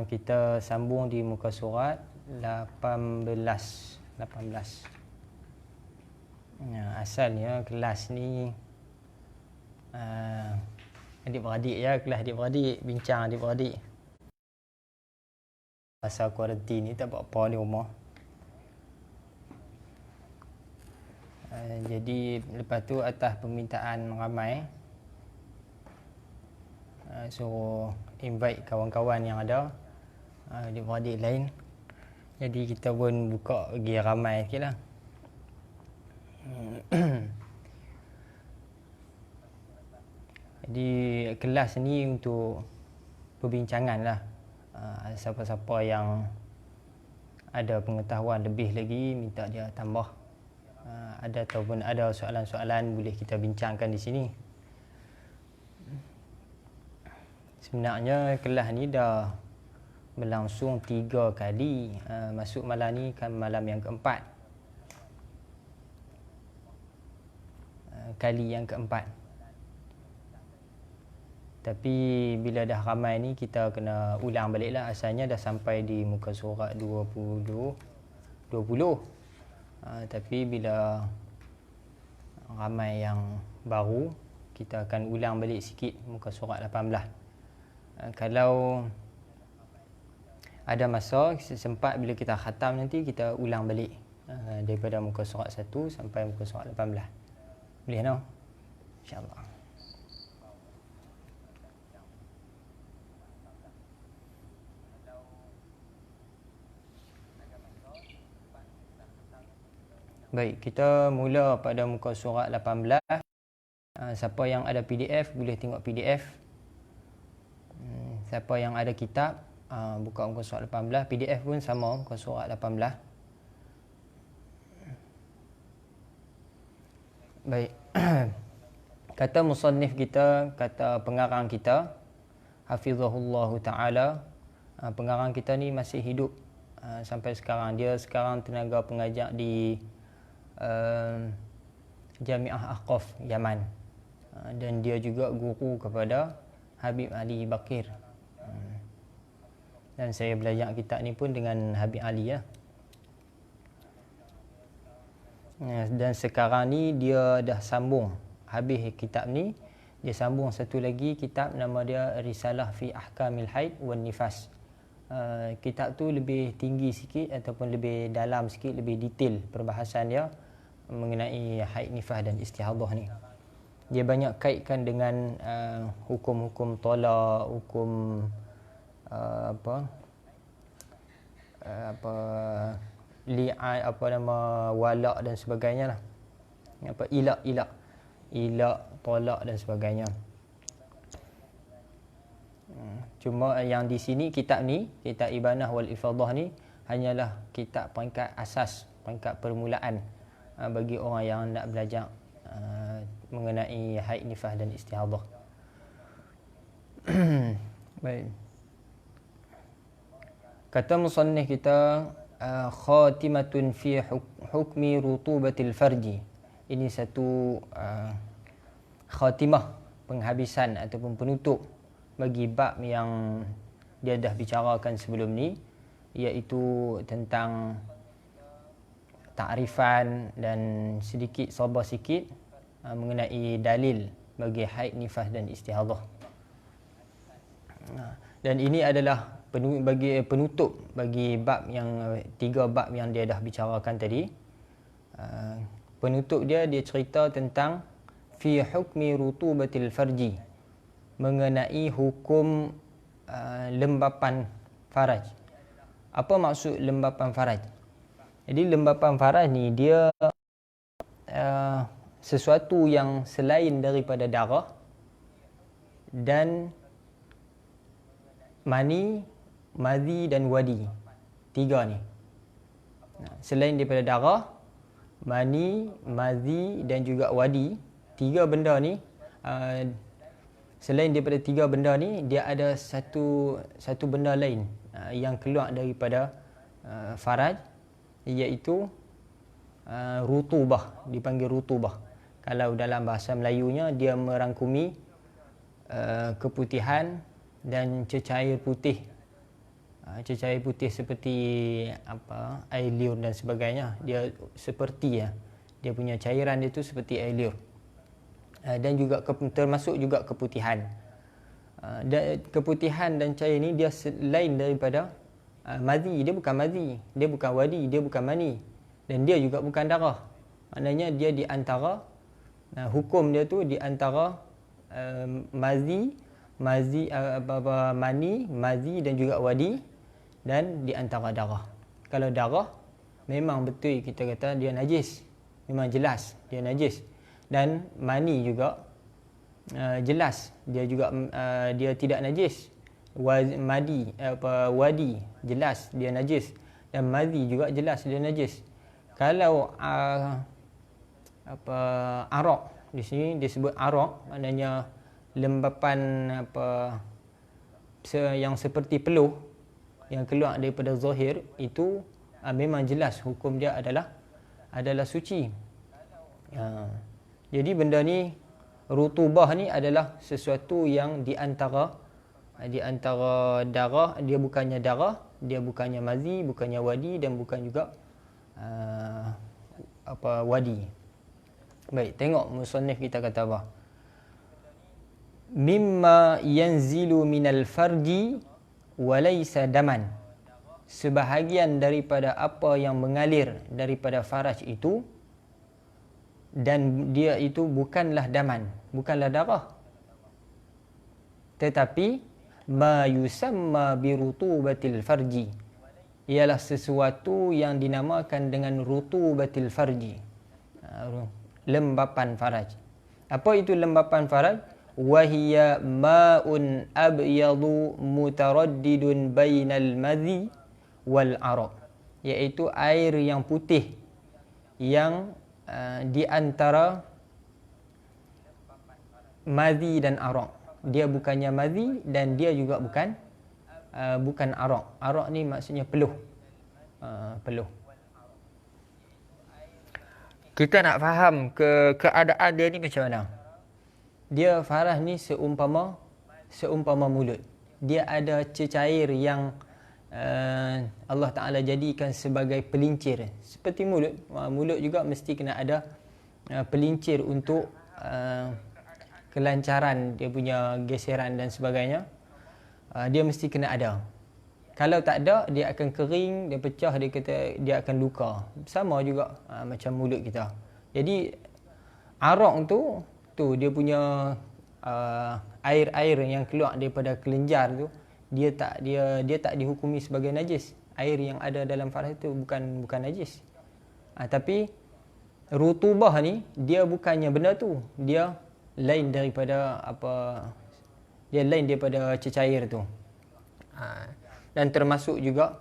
Kita sambung di muka surat 18. Asalnya kelas ni adik-beradik ya, kelas adik-beradik, bincang adik-beradik. Pasal kuarantin ni tak buat apa di rumah. Jadi lepas tu atas permintaan ramai, suruh invite kawan-kawan yang ada, adik-beradik lain. Jadi kita pun buka bagi ramai sikit lah. Jadi kelas ni untuk perbincangan lah. Siapa-siapa yang ada pengetahuan lebih lagi, minta dia tambah. Ada ataupun ada soalan-soalan, boleh kita bincangkan di sini. Sebenarnya kelas ni dah berlangsung 3 kali. Masuk malam ni kan malam yang keempat. Kali yang keempat. Tapi bila dah ramai ni kita kena ulang balik lah. Asalnya dah sampai di muka surat 20. Tapi bila ramai yang baru, kita akan ulang balik sikit muka surat 18. Kalau ada masa sempat bila kita khatam nanti, kita ulang balik daripada muka surat 1 sampai muka surat 18. Boleh no? InsyaAllah. Baik, kita mula pada muka surat 18. Siapa yang ada PDF boleh tengok PDF. Siapa yang ada kitab, buka muka surat 18. PDF pun sama, muka surat 18. Baik. Kata musannif kita, kata pengarang kita, hafizahullahu ta'ala, pengarang kita ni masih hidup sampai sekarang. Dia sekarang tenaga pengajar di Jamiah Ahqaf Yaman, dan dia juga guru kepada Habib Ali Bakir. Dan saya belajar kitab ni pun dengan Habib Ali ya. Dan sekarang ni dia dah sambung habis kitab ni, dia sambung satu lagi kitab, nama dia Risalah fi Ahkamil Haid wan Nifas. Kitab tu lebih tinggi sikit ataupun lebih dalam sikit, lebih detail perbahasan dia mengenai haid, nifas dan istihadah ni. Dia banyak kaitkan dengan hukum-hukum tolak, hukum li'an, walak dan sebagainya lah. Ilak, tolak dan sebagainya. Cuma yang di sini kitab ni, kitab Ibanah wal Ifadah ni, hanyalah kitab peringkat asas, peringkat permulaan bagi orang yang nak belajar mengenai haid, nifas dan istihadah. Baik. Kata musannif kita, khatimatun fi hukmi rutubatil farji. Ini satu khatimah, penghabisan ataupun penutup bagi bab yang dia dah bicarakan sebelum ni, iaitu tentang takrifan dan sedikit sabar sikit mengenai dalil bagi haid, nifas dan istihadah. Dan ini adalah penutup bagi bab yang 3 bab yang dia dah bicarakan tadi. Penutup dia cerita tentang fi hukmi rutubatil farji, mengenai hukum lembapan faraj. Apa maksud lembapan faraj? Jadi lembapan faraj ni dia sesuatu yang selain daripada darah dan mani, madhi dan wadi. 3 ni. Selain daripada darah, mani, madhi dan juga wadi, 3 benda ni, selain daripada 3 benda ni, dia ada satu benda lain yang keluar daripada faraj, iaitu rutubah, dipanggil rutubah. Kalau dalam bahasa Melayunya, dia merangkumi keputihan dan cecair putih. Cecair putih seperti air liur dan sebagainya. Dia seperti dia punya cairan dia tu seperti air liur. Dan juga termasuk juga keputihan. Dan keputihan dan cair ni dia lain daripada mazi. Dia bukan mazi, dia bukan wadi, dia bukan mani, dan dia juga bukan darah. Maknanya dia di antara hukum dia tu di antara mani, mazi dan juga wadi, dan di antara darah. Kalau darah memang betul kita kata dia najis, memang jelas dia najis. Dan mani juga jelas dia juga dia tidak najis. Wadi jelas dia najis, dan mazi juga jelas dia najis. Kalau arak, di sini disebut arak, maknanya lembapan yang seperti peluh yang keluar daripada zahir itu, memang jelas hukum dia adalah suci. Jadi benda ni, rutubah ni adalah sesuatu yang di antara darah. Dia bukannya darah, dia bukannya mazi, bukannya wadi, dan bukan juga wadi. Baik, tengok musannif kita kata apa. Mimma yanzilu minal farji walaysa daman. Sebahagian daripada apa yang mengalir daripada faraj itu, dan dia itu bukanlah daman, bukanlah darah, tetapi ma yusamma birutubatil farji, ialah sesuatu yang dinamakan dengan rutubatil farji, lembapan faraj. Apa itu lembapan faraj? Wahiya ma'un abyadu mutaraddidun bainal madhi wal araq, iaitu air yang putih yang di antara madhi dan araq. Dia bukannya madhi dan dia juga bukan araq. Araq ni maksudnya peluh. Peluh. Kita nak faham keadaan dia ni macam mana. Dia farah ni seumpama mulut. Dia ada cecair yang Allah Ta'ala jadikan sebagai pelincir. Seperti mulut. Mulut juga mesti kena ada pelincir untuk kelancaran dia punya geseran dan sebagainya. Dia mesti kena ada. Kalau tak ada, dia akan kering, dia pecah, dia akan luka. Sama juga macam mulut kita. Jadi araq tu dia punya air-air yang keluar daripada kelenjar tu, dia tak dihukumi sebagai najis. Air yang ada dalam farah itu bukan najis. Tapi rutubah ni dia bukannya benda tu. Dia lain daripada dia lain daripada cecair tu. Dan termasuk juga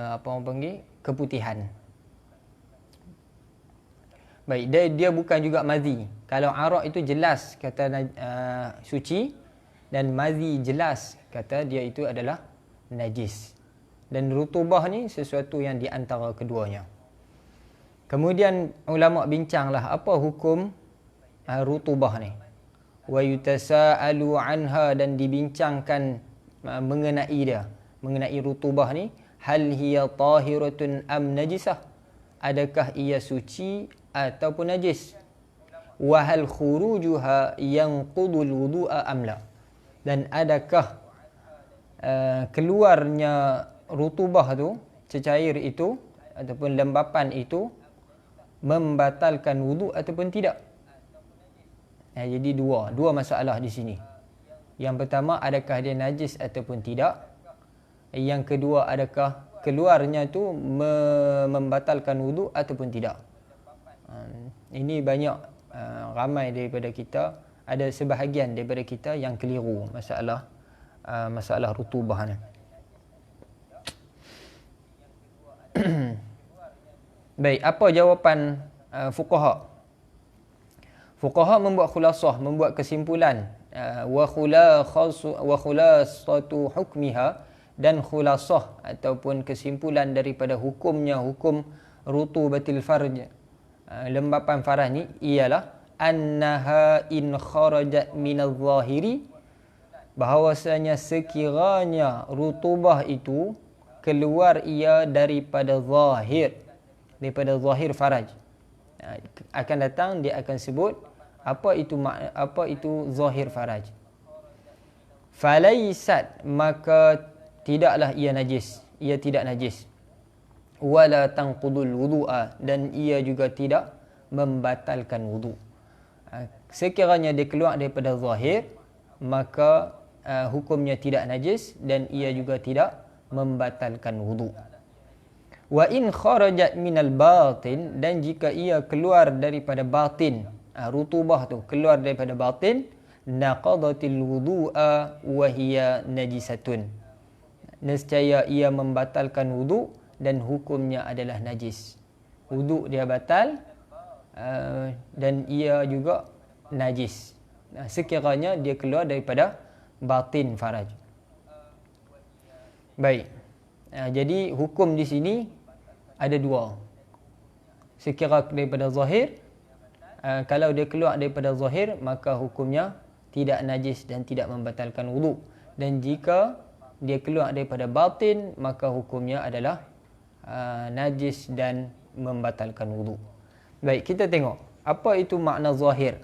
apa orang panggil keputihan. Baik, dia bukan juga mazi. Kalau araq itu jelas kata suci, dan mazi jelas kata dia itu adalah najis. Dan rutubah ni sesuatu yang di antara keduanya. Kemudian ulama bincanglah apa hukum rutubah ni. Wa yutasaalu anha, dan dibincangkan mengenai rutubah ni. Hal hiya tahiratun am najisah? Adakah ia suci ataupun najis? Wa hal khurujuha yanqudul wudu'a am la? Dan adakah keluarnya rutubah tu, cecair itu ataupun lembapan itu membatalkan wudu ataupun tidak? Jadi dua masalah di sini. Yang pertama, adakah dia najis ataupun tidak? Yang kedua, adakah keluarnya tu membatalkan wudu ataupun tidak? Ini banyak ramai daripada kita, ada sebahagian daripada kita yang keliru masalah rutubah ni. Baik, apa jawapan fuqaha? Fuqaha membuat khulasah, membuat kesimpulan, wa khulasatu hukmiha, dan khulasah ataupun kesimpulan daripada hukum rutubatil farj, lembapan farah ni, ialah annaha in kharajat minal zahiri, bahawasanya sekiranya rutubah itu keluar ia daripada zahir faraj. Akan datang dia akan sebut apa itu zahir faraj. Falaisat, maka tidaklah ia najis, ia tidak najis. Wala tanqudul wudu'a, dan ia juga tidak membatalkan wudu. Sekiranya dia keluar daripada zahir, maka hukumnya tidak najis dan ia juga tidak membatalkan wudu. Wa in kharajat minal batin, dan jika ia keluar daripada batin, rutubah tu keluar daripada batin, naqadatil wudu'a wa hiya najisatun, nescaya ia membatalkan wudu dan hukumnya adalah najis. Wudu dia batal dan ia juga najis sekiranya dia keluar daripada batin faraj. Baik. Jadi hukum di sini ada dua. Sekira daripada zahir, kalau dia keluar daripada zahir, maka hukumnya tidak najis dan tidak membatalkan wudu. Dan jika dia keluar daripada batin, maka hukumnya adalah najis dan membatalkan wudu. Baik, kita tengok apa itu makna zahir.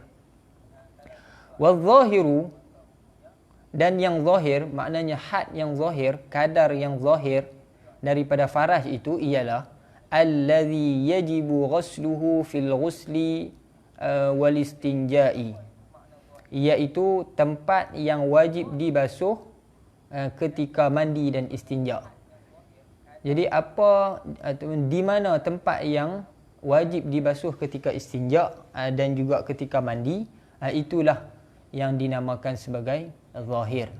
Wal-zahiru, dan yang zahir, maknanya had yang zahir, kadar yang zahir daripada faraj itu ialah allazi yajibu ghusluhu fil ghusli wal istinja'i, iaitu tempat yang wajib dibasuh ketika mandi dan istinja. Jadi apa di mana tempat yang wajib dibasuh ketika istinja dan juga ketika mandi, itulah yang dinamakan sebagai zahir.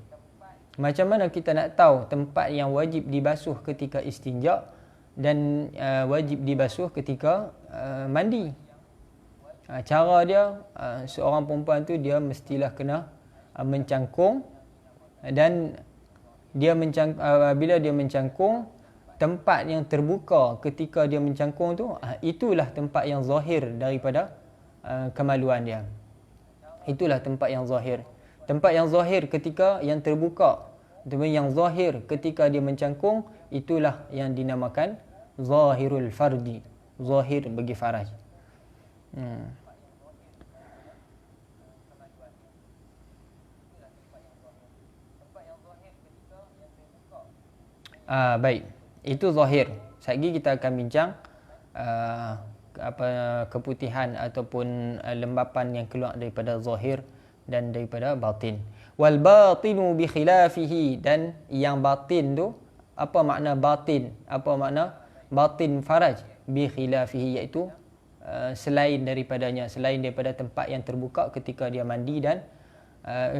Macam mana kita nak tahu tempat yang wajib dibasuh ketika istinja dan wajib dibasuh ketika mandi? Cara dia, seorang perempuan tu dia mestilah kena mencangkung, dan bila dia mencangkung, tempat yang terbuka ketika dia mencangkung tu, itulah tempat yang zahir daripada kemaluan dia. Itulah tempat yang zahir. Tempat yang zahir ketika yang terbuka, yang zahir ketika dia mencangkung, itulah yang dinamakan zahirul farji, zahir bagi faraj. Baik, itu zahir. Sekejap kita akan bincang keputihan ataupun lembapan yang keluar daripada zahir dan daripada batin. Wal batinu bi khilafihi, dan yang batin tu, apa makna batin? Apa makna batin faraj? Bi khilafihi, iaitu selain daripadanya, selain daripada tempat yang terbuka ketika dia mandi dan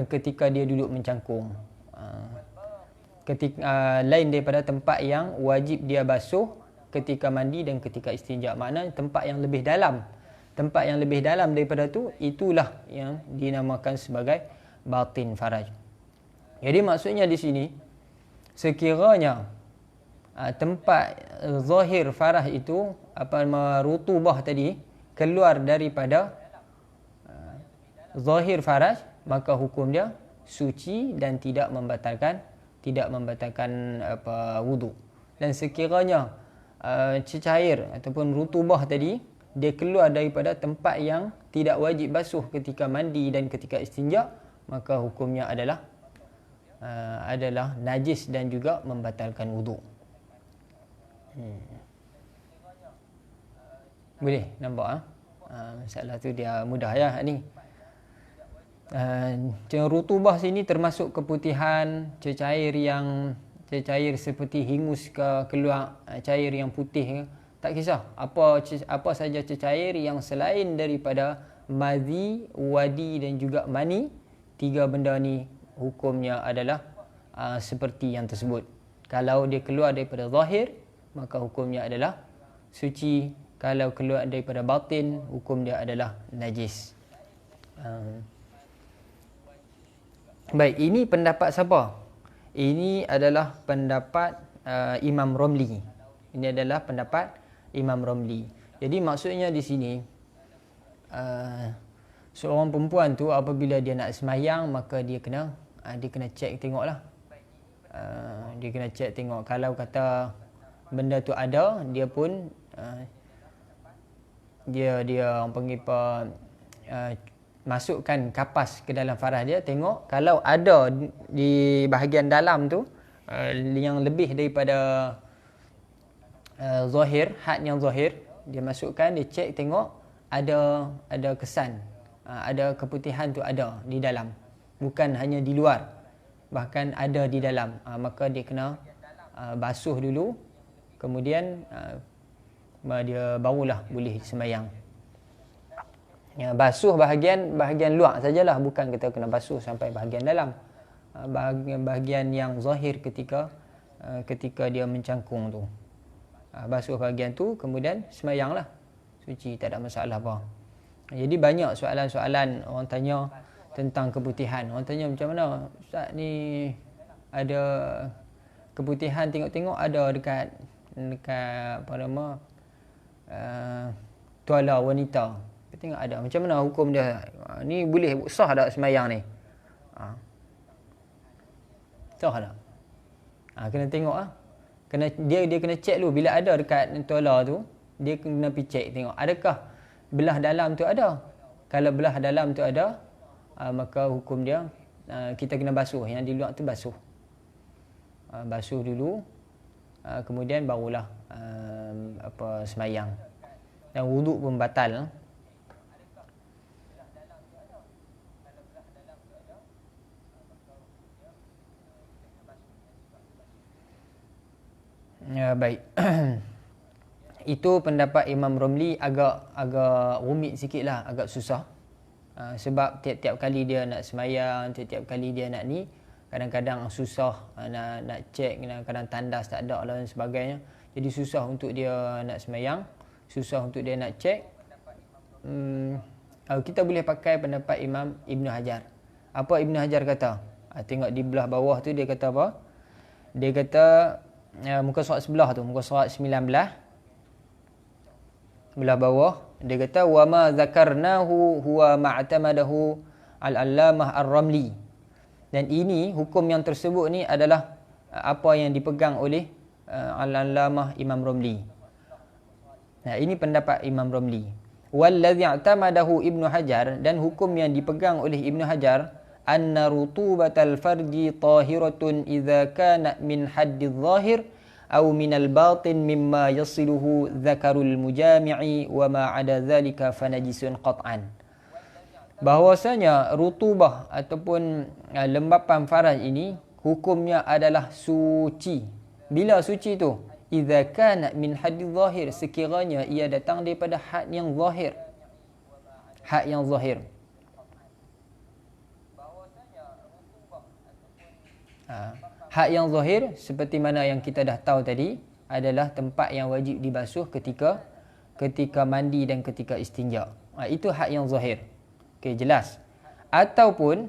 ketika dia duduk mencangkung. Lain daripada tempat yang wajib dia basuh ketika mandi dan ketika istinja. Maknanya tempat yang lebih dalam. Tempat yang lebih dalam daripada tu, itulah yang dinamakan sebagai batin faraj. Jadi maksudnya di sini, sekiranya tempat zahir faraj itu, rutubah tadi, keluar daripada zahir faraj, maka hukum dia suci dan tidak membatalkan wudu. Dan sekiranya cecair ataupun rutubah tadi dia keluar daripada tempat yang tidak wajib basuh ketika mandi dan ketika istinja, maka hukumnya adalah najis dan juga membatalkan wudu. Boleh nampak masalah tu dia mudah ya ni. Rutubah sini termasuk keputihan, cecair seperti hingus ke keluar, cair yang putih, tak kisah apa saja cecair yang selain daripada madhi, wadi dan juga mani. Tiga benda ni hukumnya adalah seperti yang tersebut. Kalau dia keluar daripada zahir, maka hukumnya adalah suci. Kalau keluar daripada batin, hukum dia adalah najis. Baik, ini pendapat siapa? Ini adalah pendapat Imam Romli. Ini adalah pendapat Imam Romli. Jadi maksudnya di sini, seorang perempuan tu apabila dia nak semayang, maka dia kena cek tengoklah. Dia kena cek tengok. Kalau kata benda tu ada, dia pun dia orang panggil apa, masukkan kapas ke dalam farah dia, tengok kalau ada di bahagian dalam tu yang lebih daripada zahir, had yang zahir, dia masukkan, dia cek tengok ada kesan, ada keputihan tu ada di dalam, bukan hanya di luar, bahkan ada di dalam, maka dia kena basuh dulu, kemudian dia barulah boleh sembahyang. Ya, basuh bahagian luar sajalah, bukan kita kena basuh sampai bahagian dalam. Bahagian yang zahir ketika dia mencangkung tu. Basuh bahagian tu, kemudian sembahyanglah. Suci, tak ada masalah apa. Jadi banyak soalan-soalan orang tanya tentang keputihan. Orang tanya macam mana, Ustaz ni ada keputihan, tengok-tengok ada dekat apa nama, tuala wanita. Kita tengok ada. Macam mana hukum dia? Ni boleh sah tak sembahyang ni? Sah tak? Kena tengok lah. Dia kena cek dulu. Bila ada dekat tuala tu, dia kena pergi cek tengok adakah belah dalam tu ada. Kalau belah dalam tu ada, maka hukum dia kita kena basuh. Yang di luar tu basuh. Basuh dulu, kemudian barulah sembahyang. Dan wuduk pun batal. Ya, baik. Itu pendapat Imam Romli agak rumit sikitlah, agak susah. Sebab tiap-tiap kali dia nak sembahyang, tiap-tiap kali dia nak ni, kadang-kadang susah nak cek, kadang-kadang tandas tak ada dan sebagainya. Jadi susah untuk dia nak sembahyang, susah untuk dia nak cek. Kita boleh pakai pendapat Imam Ibn Hajar. Apa Ibn Hajar kata? Tengok di belah bawah tu dia kata apa? Dia kata muka surat sebelah tu, muka surat 19 belah bawah, dia kata wa ma zakarnahu huwa ma'tamadahu al-allamah ar-ramli. Dan ini hukum yang tersebut ni adalah apa yang dipegang oleh al-allamah Imam Ramli. Nah, ini pendapat Imam Ramli. Wallazi i'tamadahu Ibnu Hajar, dan hukum yang dipegang oleh Ibnu Hajar, anna rutubatal farji tahiratun idza kana min haddidh zahir aw min al-batin mimma yasiluhu dzakarul mujami'i wa ma 'ada dzalika fanajisun qat'an. Bahwasanya rutubah ataupun lembapan faraj ini hukumnya adalah suci. Bila suci tu? Idza kana min haddidh zahir, sekiranya ia datang daripada had yang zahir. Had yang zahir. Had yang zahir seperti mana yang kita dah tahu tadi adalah tempat yang wajib dibasuh ketika mandi dan ketika istinja. Itu had yang zahir. Okey, jelas. Ataupun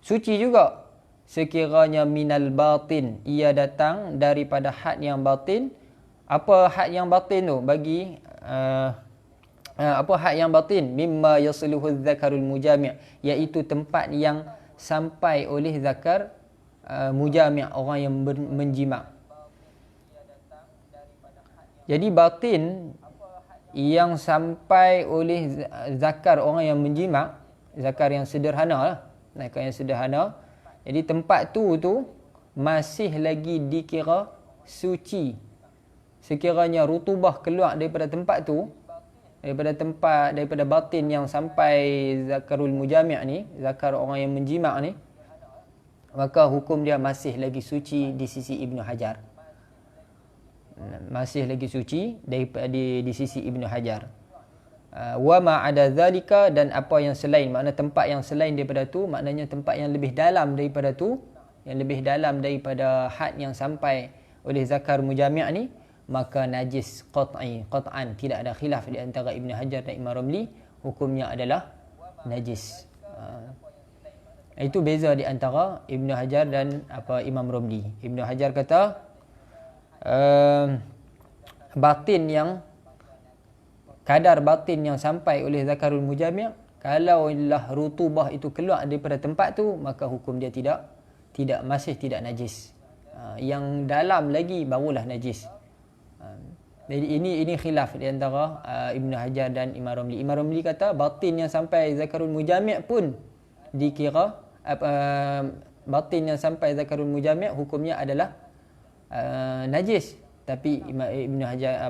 suci juga sekiranya minal batin, ia datang daripada had yang batin. Apa had yang batin tu? Bagi apa had yang batin? Mimma yasiluhu dzakarul mujami', iaitu tempat yang sampai oleh zakar mujami', orang yang menjima'. Jadi batin yang sampai oleh zakar orang yang menjima', zakar yang sederhana lah, zakar yang sederhana. Jadi tempat tu masih lagi dikira suci. Sekiranya rutubah keluar daripada tempat tu, daripada batin yang sampai zakarul mujami' ni, zakar orang yang menjima' ni, maka hukum dia masih lagi suci di sisi Ibnu Hajar. Masih lagi suci di sisi Ibnu Hajar. Wa ma 'ada zalika, dan apa yang selain, makna tempat yang selain daripada tu, maknanya tempat yang lebih dalam daripada tu, yang lebih dalam daripada had yang sampai oleh zakar mujami' ni, maka najis qat'an, tidak ada khilaf di antara Ibnu Hajar dan Imam Ramli, hukumnya adalah najis. Itu beza di antara Ibnu Hajar dan Imam Ramli. Ibnu Hajar kata batin yang kadar batin yang sampai oleh zakarul mujami', kalau lah rutubah itu keluar daripada tempat tu, maka hukum dia masih tidak najis. Yang dalam lagi barulah najis. Jadi ini khilaf di antara Ibn Hajar dan Imam Ramli. Imam Ramli kata batin yang sampai zakarul mujami' pun dikira batin yang sampai zakarul mujami' hukumnya adalah najis. Tapi Ibn Hajar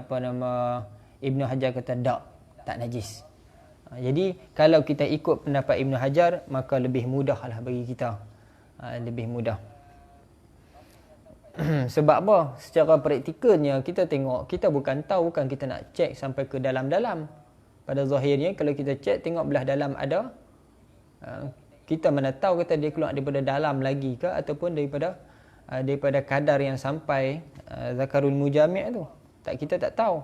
Ibn Hajar kata tak najis. Jadi kalau kita ikut pendapat Ibn Hajar, maka lebih mudahlah bagi kita. Lebih mudah. Sebab apa? Secara praktikalnya kita tengok, kita bukan kita nak cek sampai ke dalam-dalam. Pada zahirnya kalau kita cek tengok belah dalam ada, kita mana tahu kata dia keluar daripada dalam lagi ke ataupun daripada kadar yang sampai zakarul mujami' tu. Kita tak tahu.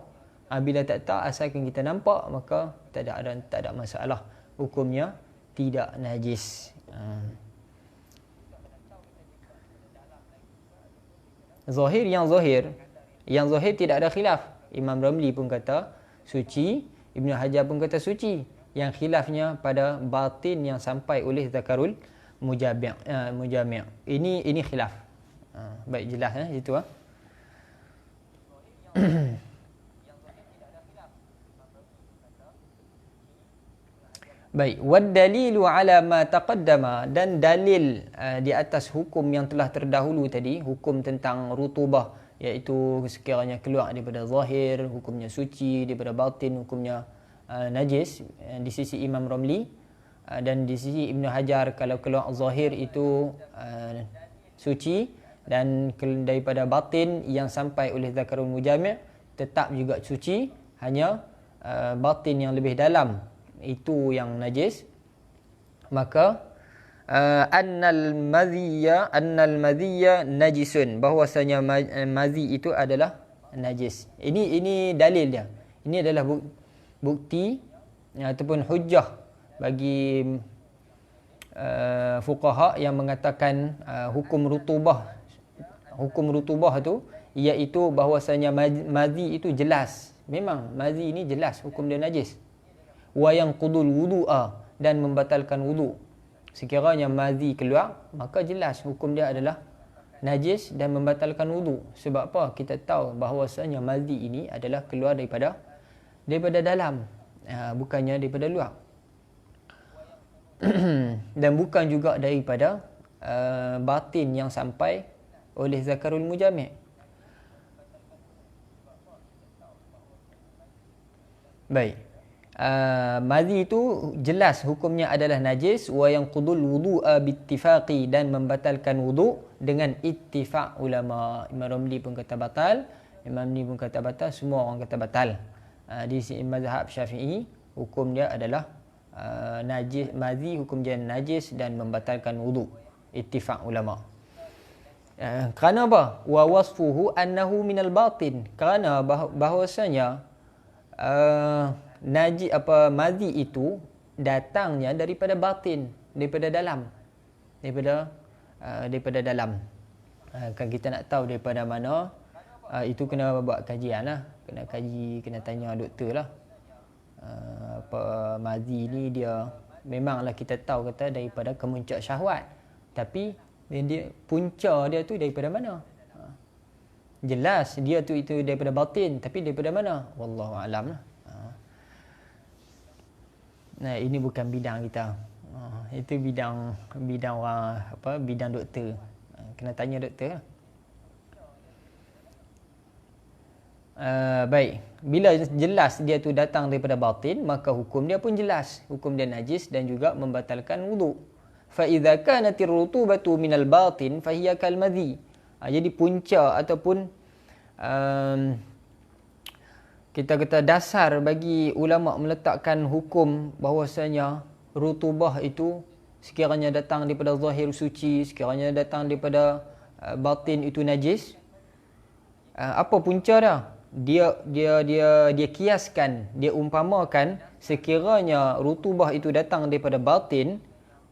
Bila tak tahu, asalkan kita nampak, maka tak ada masalah. Hukumnya tidak najis. Yang zahir tidak ada khilaf. Imam Ramli pun kata suci, Ibn Hajar pun kata suci. Yang khilafnya pada batin yang sampai oleh zakarul mujami'. Ini khilaf. Baik, jelas itu Baik, wad dalilu ala ma taqaddama, dan dalil di atas hukum yang telah terdahulu tadi, hukum tentang rutubah, iaitu sekiranya keluar daripada zahir hukumnya suci, daripada batin hukumnya najis di sisi Imam Ramli, dan di sisi Ibn Hajar kalau keluar zahir itu suci, dan daripada batin yang sampai oleh zakarul mujami' tetap juga suci, hanya batin yang lebih dalam itu yang najis. Maka annal madhiya najisun, bahwasanya madhi itu adalah najis. Ini dalil dia. Ini adalah bukti ataupun hujjah bagi fuqaha yang mengatakan hukum rutubah tu iaitu bahwasanya madhi itu jelas. Memang madhi ini jelas hukum dia najis. Wa yanqudul wudu'a, dan membatalkan wudu. Sekiranya madhi keluar, maka jelas hukum dia adalah najis dan membatalkan wudu. Sebab apa? Kita tahu bahawasanya madhi ini adalah keluar daripada dalam, bukannya daripada luar. Dan bukan juga daripada batin yang sampai oleh zakarul mujami'. Baik. Madhi itu jelas hukumnya adalah najis. Wa yanqudul wudu'a bittifaqi, dan membatalkan wudu dengan ittifaq ulama. Imam Ramli pun kata batal, Imam ni pun kata batal, semua orang kata batal. Di sini mazhab Syafi'i hukum dia adalah najis. Madhi hukum dia najis dan membatalkan wudu, ittifaq ulama. Kerana apa? Wa wasfuhu annahu minal batin, kerana bahawasanya madhi itu datangnya daripada batin, daripada dalam, daripada dalam. Kan kita nak tahu daripada mana, itu kena buat kajian lah, kena tanya doktor lah. Madhi ni dia memanglah kita tahu kata daripada kemuncak syahwat, tapi dia punca dia tu daripada mana? Jelas dia tu itu daripada batin, tapi daripada mana? Wallahu a'lam lah. Nah, ini bukan bidang kita. Itu bidang orang bidang doktor. Kena tanya doktor lah. Baik, bila jelas dia tu datang daripada batin, maka hukum dia pun jelas, hukum dia najis dan juga membatalkan wudu. Fa idza kanatir rutubatu minal batin fa hiya kal madhi. Jadi punca ataupun kita kata dasar bagi ulama meletakkan hukum bahawasanya rutubah itu sekiranya datang daripada zahir suci, sekiranya datang daripada batin itu najis. Apa punca dia? Dia kiaskan, dia umpamakan sekiranya rutubah itu datang daripada batin.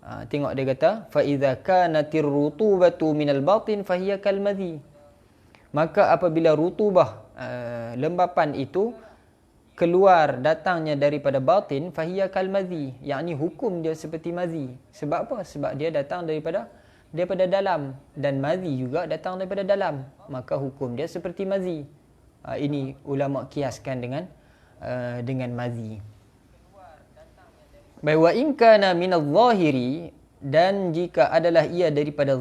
Tengok dia kata fa idza kanatir rutubatu minal batin fa hiya kal madhi. Maka apabila rutubah lembapan itu keluar datangnya daripada batin, fahiya kal madhi, yakni hukum dia seperti madhi. Sebab apa? Sebab dia datang daripada dalam, dan madhi juga datang daripada dalam, maka hukum dia seperti madhi. Ini ulama kiaskan dengan madhi. Baik, wa in kana min adh-dhahiri, dan jika adalah ia daripada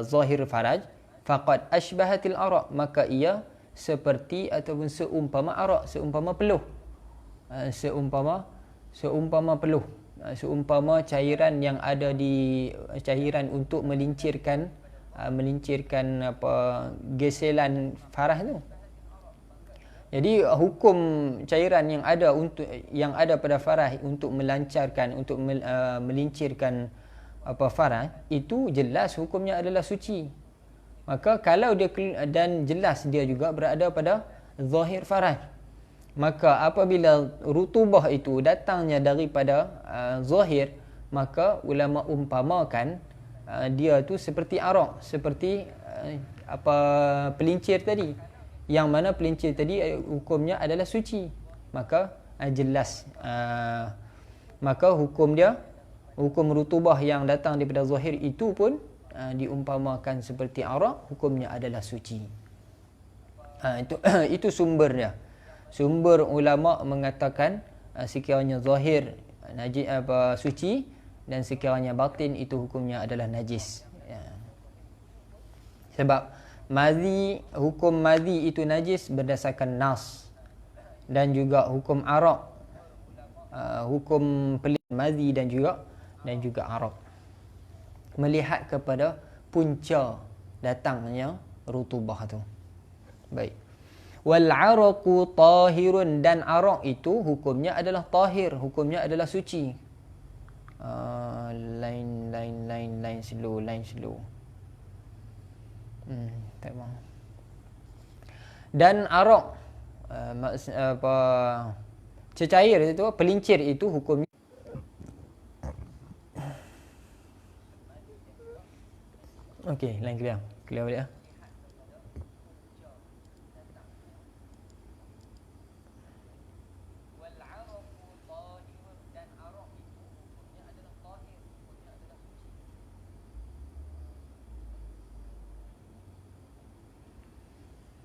zahir faraj, faqad ashbahatil araq, maka ia seperti ataupun seumpama arak, seumpama peluh. Seumpama peluh. Seumpama cairan yang ada di cairan untuk melincirkan geselan farah tu. Jadi hukum cairan yang ada pada farah untuk melincirkan farah, itu jelas hukumnya adalah suci. Maka kalau dia, dan jelas dia juga berada pada zahir faraj, maka apabila rutubah itu datangnya daripada zahir, maka ulama umpamakan dia tu seperti arak, seperti pelincir tadi, yang mana pelincir tadi hukumnya adalah suci. Maka jelas maka hukum rutubah yang datang daripada zahir itu pun diumpamakan seperti arak, hukumnya adalah suci. Itu sumbernya. Sumber ulama mengatakan sekiranya zahir suci, dan sekiranya batin itu hukumnya adalah najis. Sebab hukum madhi itu najis berdasarkan nas, dan juga hukum arak, hukum pelit madhi dan juga arak, melihat kepada punca datangnya rutubah tu. Baik. Wal araqu tahirun, dan arak itu hukumnya adalah tahir, hukumnya adalah suci. Line slow. Tak mau. Dan arak cecair itu, pelincir itu hukumnya okey, line clear balik ah.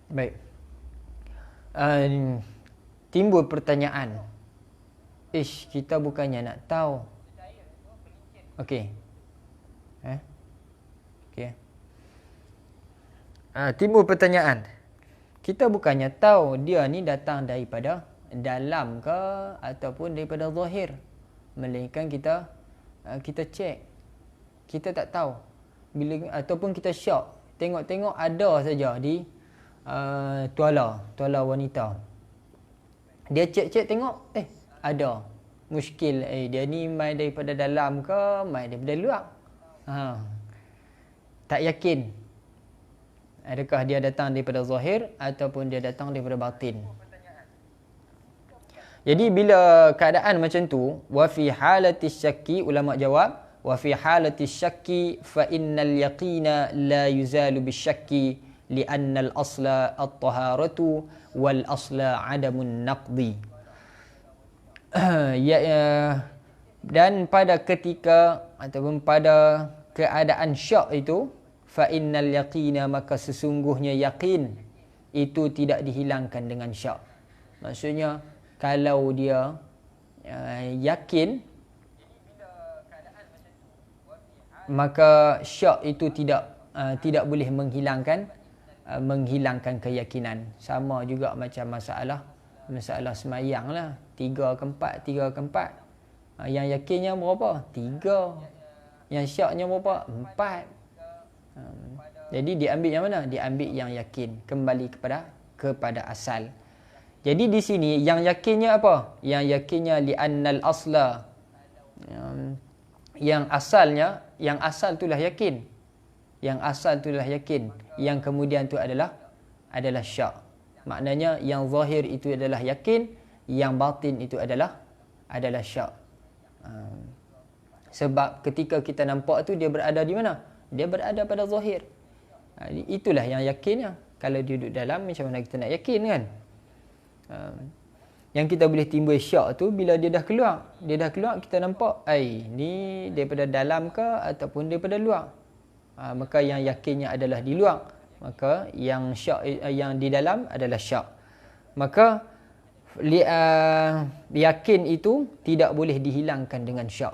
Baik. Timbul pertanyaan. Kita bukannya nak tahu. Okey. Okey. Timbul pertanyaan. Kita bukannya tahu dia ni datang daripada dalam ke ataupun daripada zahir. Melainkan kita cek. Kita tak tahu. Ataupun kita syok. Tengok ada saja di tuala wanita. Dia cek tengok, ada muskil, dia ni mai daripada dalam ke mai daripada luar. Tak yakin adakah dia datang daripada zahir ataupun dia datang daripada batin. Jadi bila keadaan macam tu, wa fi halatis syakki, ulama jawab, wa fi halatis syakki fa innal yaqina la yuzalu bisyakki li'anna al-asla at-taharatu wal asla 'adamun naqdi. Dan pada ketika ataupun pada keadaan syak itu, fa innal yaqina, maka sesungguhnya yakin itu tidak dihilangkan dengan syak. Maksudnya kalau dia yakin, maka syak itu tidak boleh menghilangkan keyakinan. Sama juga macam masalah semayang lah, 3 ke 4. Yang yakinnya berapa? 3. Yang syaknya berapa? 4. Jadi diambil yang mana? Diambil yang yakin, kembali kepada asal. Jadi di sini yang yakinnya apa? Yang yakinnya li'annal asla, yang asal itulah yakin. Yang asal itulah yakin. Yang kemudian tu adalah syak. Maknanya yang zahir itu adalah yakin, yang batin itu adalah syak. Sebab ketika kita nampak tu dia berada di mana? Dia berada pada zahir. Itulah yang yakinnya. Kalau dia duduk dalam, macam mana kita nak yakin kan? Yang kita boleh timbul syak tu bila dia dah keluar. Dia dah keluar, kita nampak air ni daripada dalam ke ataupun daripada luar. Maka yang yakinnya adalah di luar. Maka yang syak, yang di dalam adalah syak. Maka yakin itu tidak boleh dihilangkan dengan syak.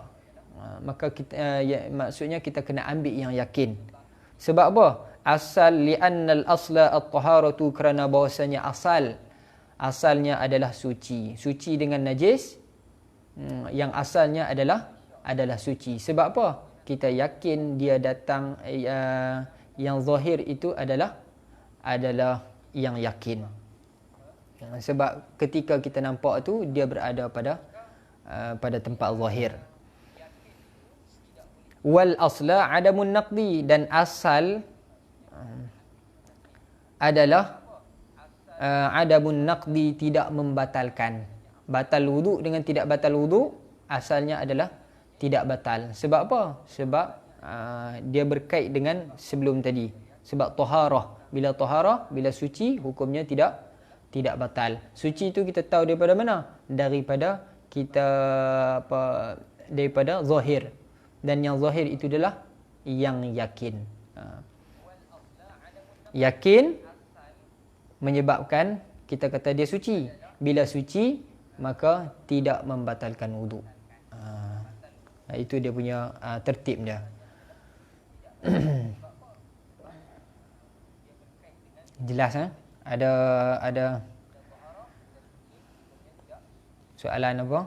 Maka kita, maksudnya kita kena ambil yang yakin. Sebab apa? Asal li'annal asla at-taharatu, kerana bahawasanya asalnya adalah suci. Suci dengan najis, yang asalnya adalah suci. Sebab apa? Kita yakin dia datang, yang zahir itu adalah yang yakin. Sebab ketika kita nampak tu dia berada pada tempat zahir. Wal asla adamun naqdi, dan asal adalah adamun naqdi, tidak membatalkan. Batal wudu dengan tidak batal wudu asalnya adalah tidak batal. Sebab apa? Sebab dia berkait dengan sebelum tadi. Sebab taharah, bila suci hukumnya tidak batal. Suci itu kita tahu daripada mana? Daripada daripada zahir. Dan yang zahir itu adalah yang yakin. Yakin menyebabkan kita kata dia suci. Bila suci, maka tidak membatalkan wudu. Itu dia punya tertib dia. Jelas ada soalan apa?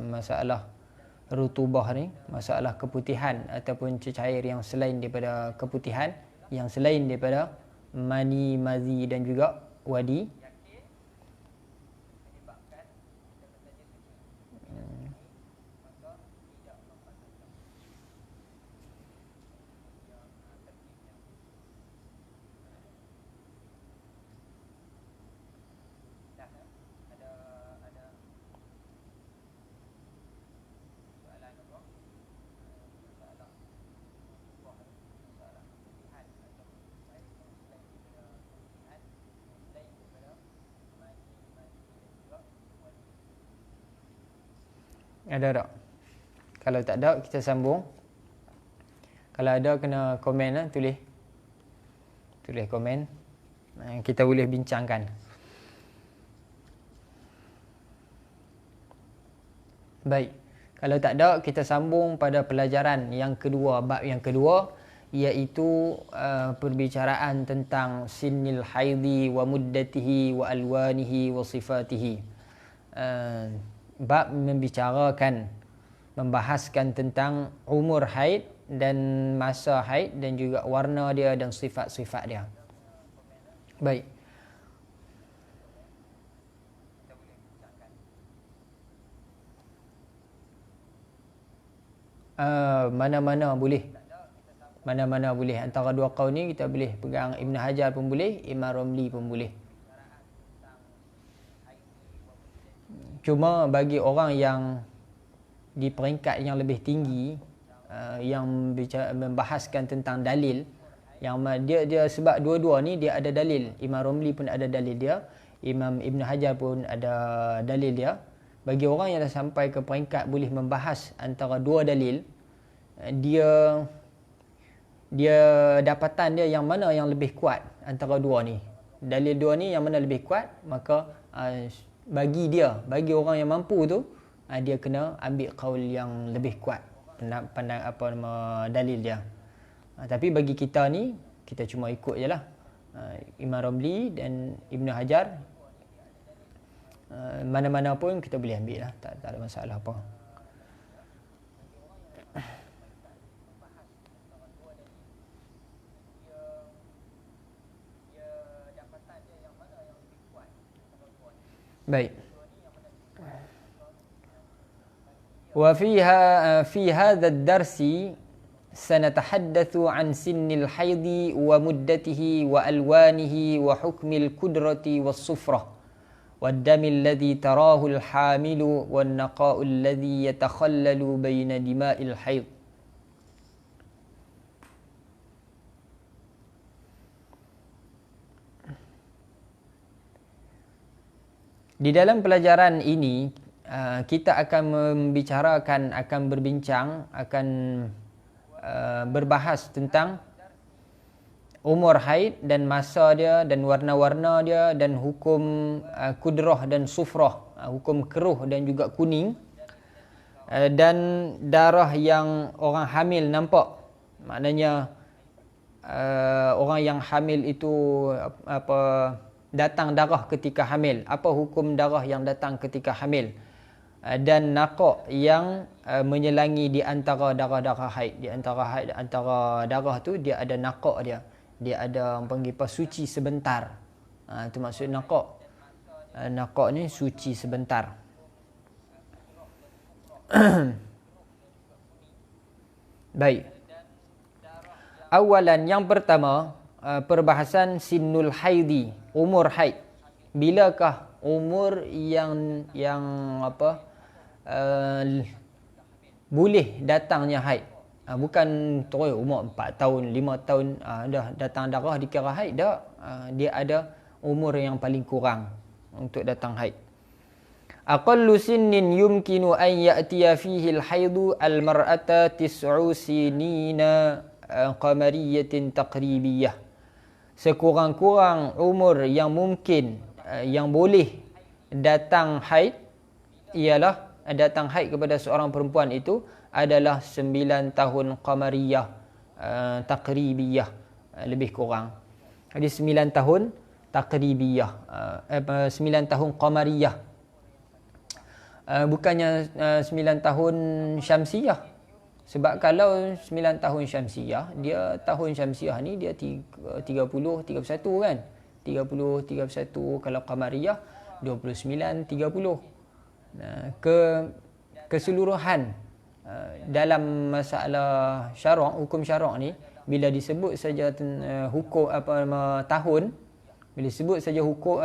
Masalah rutubah ni, masalah keputihan ataupun cecair yang selain daripada keputihan, yang selain daripada mani, mazi dan juga wadi. Ada tak? Kalau tak ada, kita sambung. Kalau ada, kena komen lah, tulis komen. Kita boleh bincangkan. Baik. Kalau tak ada, kita sambung pada pelajaran yang kedua, bab yang kedua, iaitu perbicaraan tentang sinnil haidi wa muddatihi wa alwanihi wa sifatihi. Bab membahaskan tentang umur haid dan masa haid dan juga warna dia dan sifat-sifat dia. Baik. Mana-mana boleh. Antara dua qaul ni kita boleh pegang Ibn Hajar pun boleh, Imam Ramli pun boleh. Cuma bagi orang yang di peringkat yang lebih tinggi, yang membahaskan tentang dalil, yang dia sebab dua-dua ni dia ada dalil. Imam Ramli pun ada dalil dia, Imam Ibn Hajar pun ada dalil dia. Bagi orang yang dah sampai ke peringkat boleh membahas antara dua dalil, dia dapatan dia yang mana yang lebih kuat antara dua ni. Dalil dua ni yang mana lebih kuat, maka bagi orang yang mampu tu, dia kena ambil qaul yang lebih kuat, pandang dalil dia. Tapi bagi kita ni, kita cuma ikut je lah Imam Ramli dan Ibn Hajar. Mana-mana pun kita boleh ambil lah, tak ada masalah apa. Baik. في هذا الدرس سنتحدث عن سن الحيض ومدته وألوانه وحكم الكدرة والصفرة والدم الذي تراه الحامل والنقاء الذي يتخلل بين دماء الحيض. Di dalam pelajaran ini kita akan membicarakan, akan berbincang, akan berbahas tentang umur haid dan masa dia dan warna-warna dia dan hukum kudrah dan sufrah, hukum keruh dan juga kuning, dan darah yang orang hamil nampak. Maknanya orang yang hamil itu datang darah ketika hamil. Apa hukum darah yang datang ketika hamil? Dan nakak yang menyelangi di antara darah-darah haid. Di antara darah tu dia ada nakak dia. Dia ada panggil suci sebentar. Itu maksud nakak. Nakak ni suci sebentar. Baik. Awalan, yang pertama, perbahasan sinnul haidi, umur haid. Bilakah umur yang boleh datangnya haid? Bukan terus umur 4 tahun, 5 tahun dah datang darah dikira haid. Tak. Dia ada umur yang paling kurang untuk datang haid. Aqallu sinnin yumkinu an ya'tiya fihi al-haidu al-mar'ata 9 sinina qamariyatin taqribiyah. Sekurang-kurang umur yang mungkin yang boleh datang haid ialah datang haid kepada seorang perempuan itu adalah 9 tahun qamariyah, taqribiyah, lebih kurang. Jadi 9 tahun taqribiyah, 9 tahun qamariyah, bukannya 9 tahun syamsiyah. Sebab kalau 9 tahun syamsiyah, dia tahun syamsiyah ni dia 30, 31 kan. 30, 31, kalau qamariyah 29, 30. Keseluruhan dalam masalah syarak, hukum syarak ni, bila disebut saja hukum tahun, bila disebut saja hukum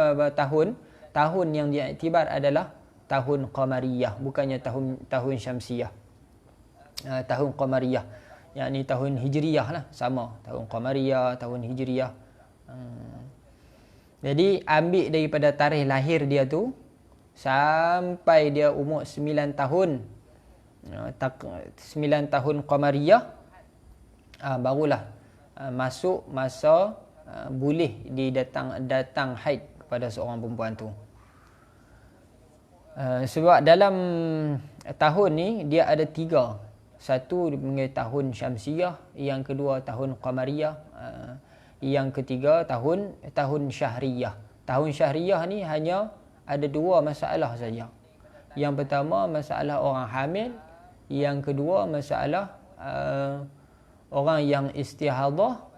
tahun yang diiktibar adalah tahun qamariyah, bukannya tahun syamsiyah. Tahun qamariyah, yakni tahun hijriyah lah, sama tahun qamariyah, tahun hijriyah. Jadi ambil daripada tarikh lahir dia tu sampai dia umur 9 tahun, 9 tahun qamariyah, barulah masuk masa boleh datang haid kepada seorang perempuan tu. Sebab dalam tahun ni dia ada 3. Satu dipanggil tahun syamsiyah, yang kedua tahun qamariyah, yang ketiga tahun syahriyah. Tahun syahriyah ni hanya ada 2 masalah saja. Yang pertama masalah orang hamil, yang kedua masalah orang yang istihadah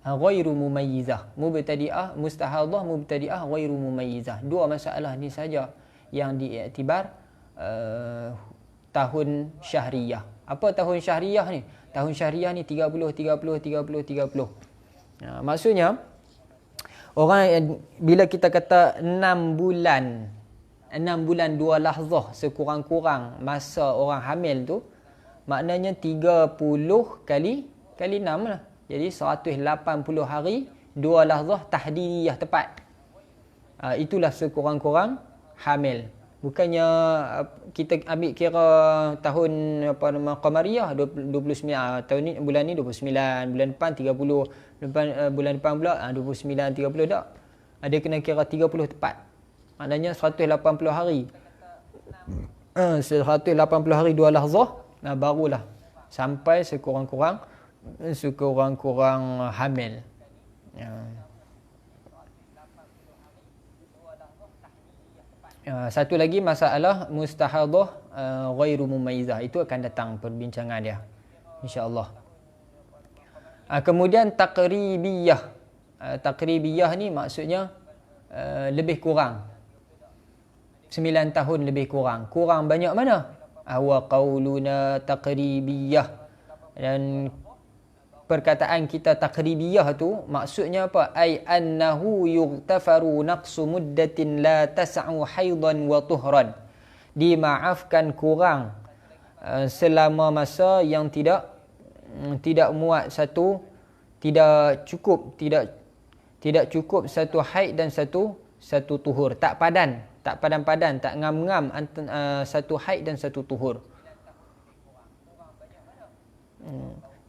ghairu mumayyizah, mubtadi'ah, mustahadah mubtadi'ah ghairu mumayyizah. 2 masalah ni saja yang diiktibar tahun syahriyah. Apa tahun syahriyah ni? Tahun syahriyah ni 30, 30, 30, 30. Maksudnya, orang bila kita kata 6 bulan 2 lahzah sekurang-kurang masa orang hamil tu, maknanya 30 kali 6 lah. Jadi 180 hari 2 lahzah tahdidiyah tepat. Itulah sekurang-kurang hamil. Bukannya kita ambil kira tahun qamariyah 29, tahun ni bulan ni 29, bulan depan 30, bulan depan pula 29, 30 tak. Ada kena kira 30 tepat. Maknanya 180 hari. 180 hari 2 lahzah, barulah sampai sekurang-kurang hamil. Satu lagi masalah mustahadah ghairu mumayyizah, itu akan datang perbincangan dia insya-Allah. Kemudian taqribiyah. Taqribiyah ni maksudnya lebih kurang 9 tahun lebih kurang. Kurang banyak mana? Wa qauluna taqribiyah. Dan perkataan kita taqribiyah tu maksudnya apa? Ai annahu yughtafaru naqsu muddatin la tas'u haidan wa tuhran. Dimaafkan kurang selama masa yang tidak muat satu, tidak cukup satu haid dan satu tuhur, tak padan. tak padan-padan, tak ngam-ngam satu haid dan satu tuhur.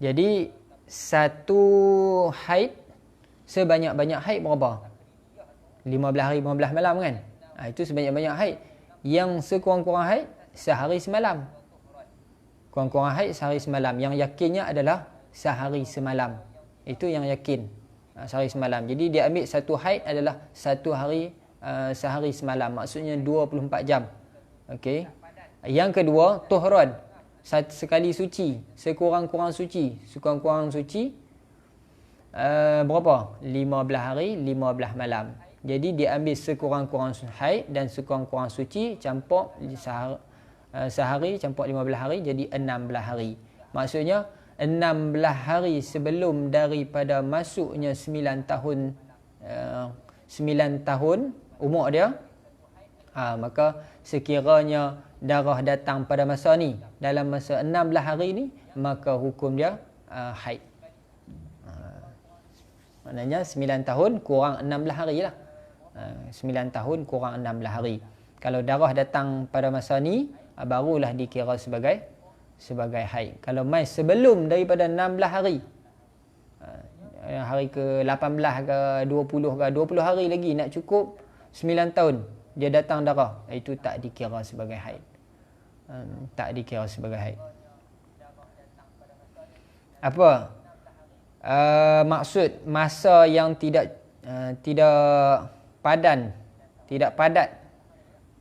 Jadi satu haid sebanyak-banyak haid berapa? 15 hari 15 malam kan? Itu sebanyak-banyak haid. Yang sekurang-kurang haid sehari semalam. Kurang-kurang haid sehari semalam. Yang yakinnya adalah sehari semalam. Itu yang yakin. Sehari semalam. Jadi dia ambil satu haid adalah satu hari sehari semalam. Maksudnya 24 jam. Okey. Yang kedua, tuhran. Sekali suci. Sekurang-kurang suci. Sekurang-kurang suci. Berapa? 15 hari, 15 malam. Jadi dia ambil sekurang-kurang haid dan sekurang-kurang suci. Campur sehari, campur 15 hari. Jadi 16 hari. Maksudnya 16 hari sebelum daripada masuknya 9 tahun umur dia, maka sekiranya darah datang pada masa ni, dalam masa 16 hari ni, maka hukum dia haid. Maknanya 9 tahun kurang 16 hari lah. 9 tahun kurang 16 hari. Kalau darah datang pada masa ni, barulah dikira sebagai haid. Kalau mai sebelum daripada 16 hari, hari ke 18 ke 20 ke 20 hari lagi nak cukup 9 tahun dia datang darah, itu tak dikira sebagai haid. Tak dikira sebagai haid. Apa maksud masa yang tidak padat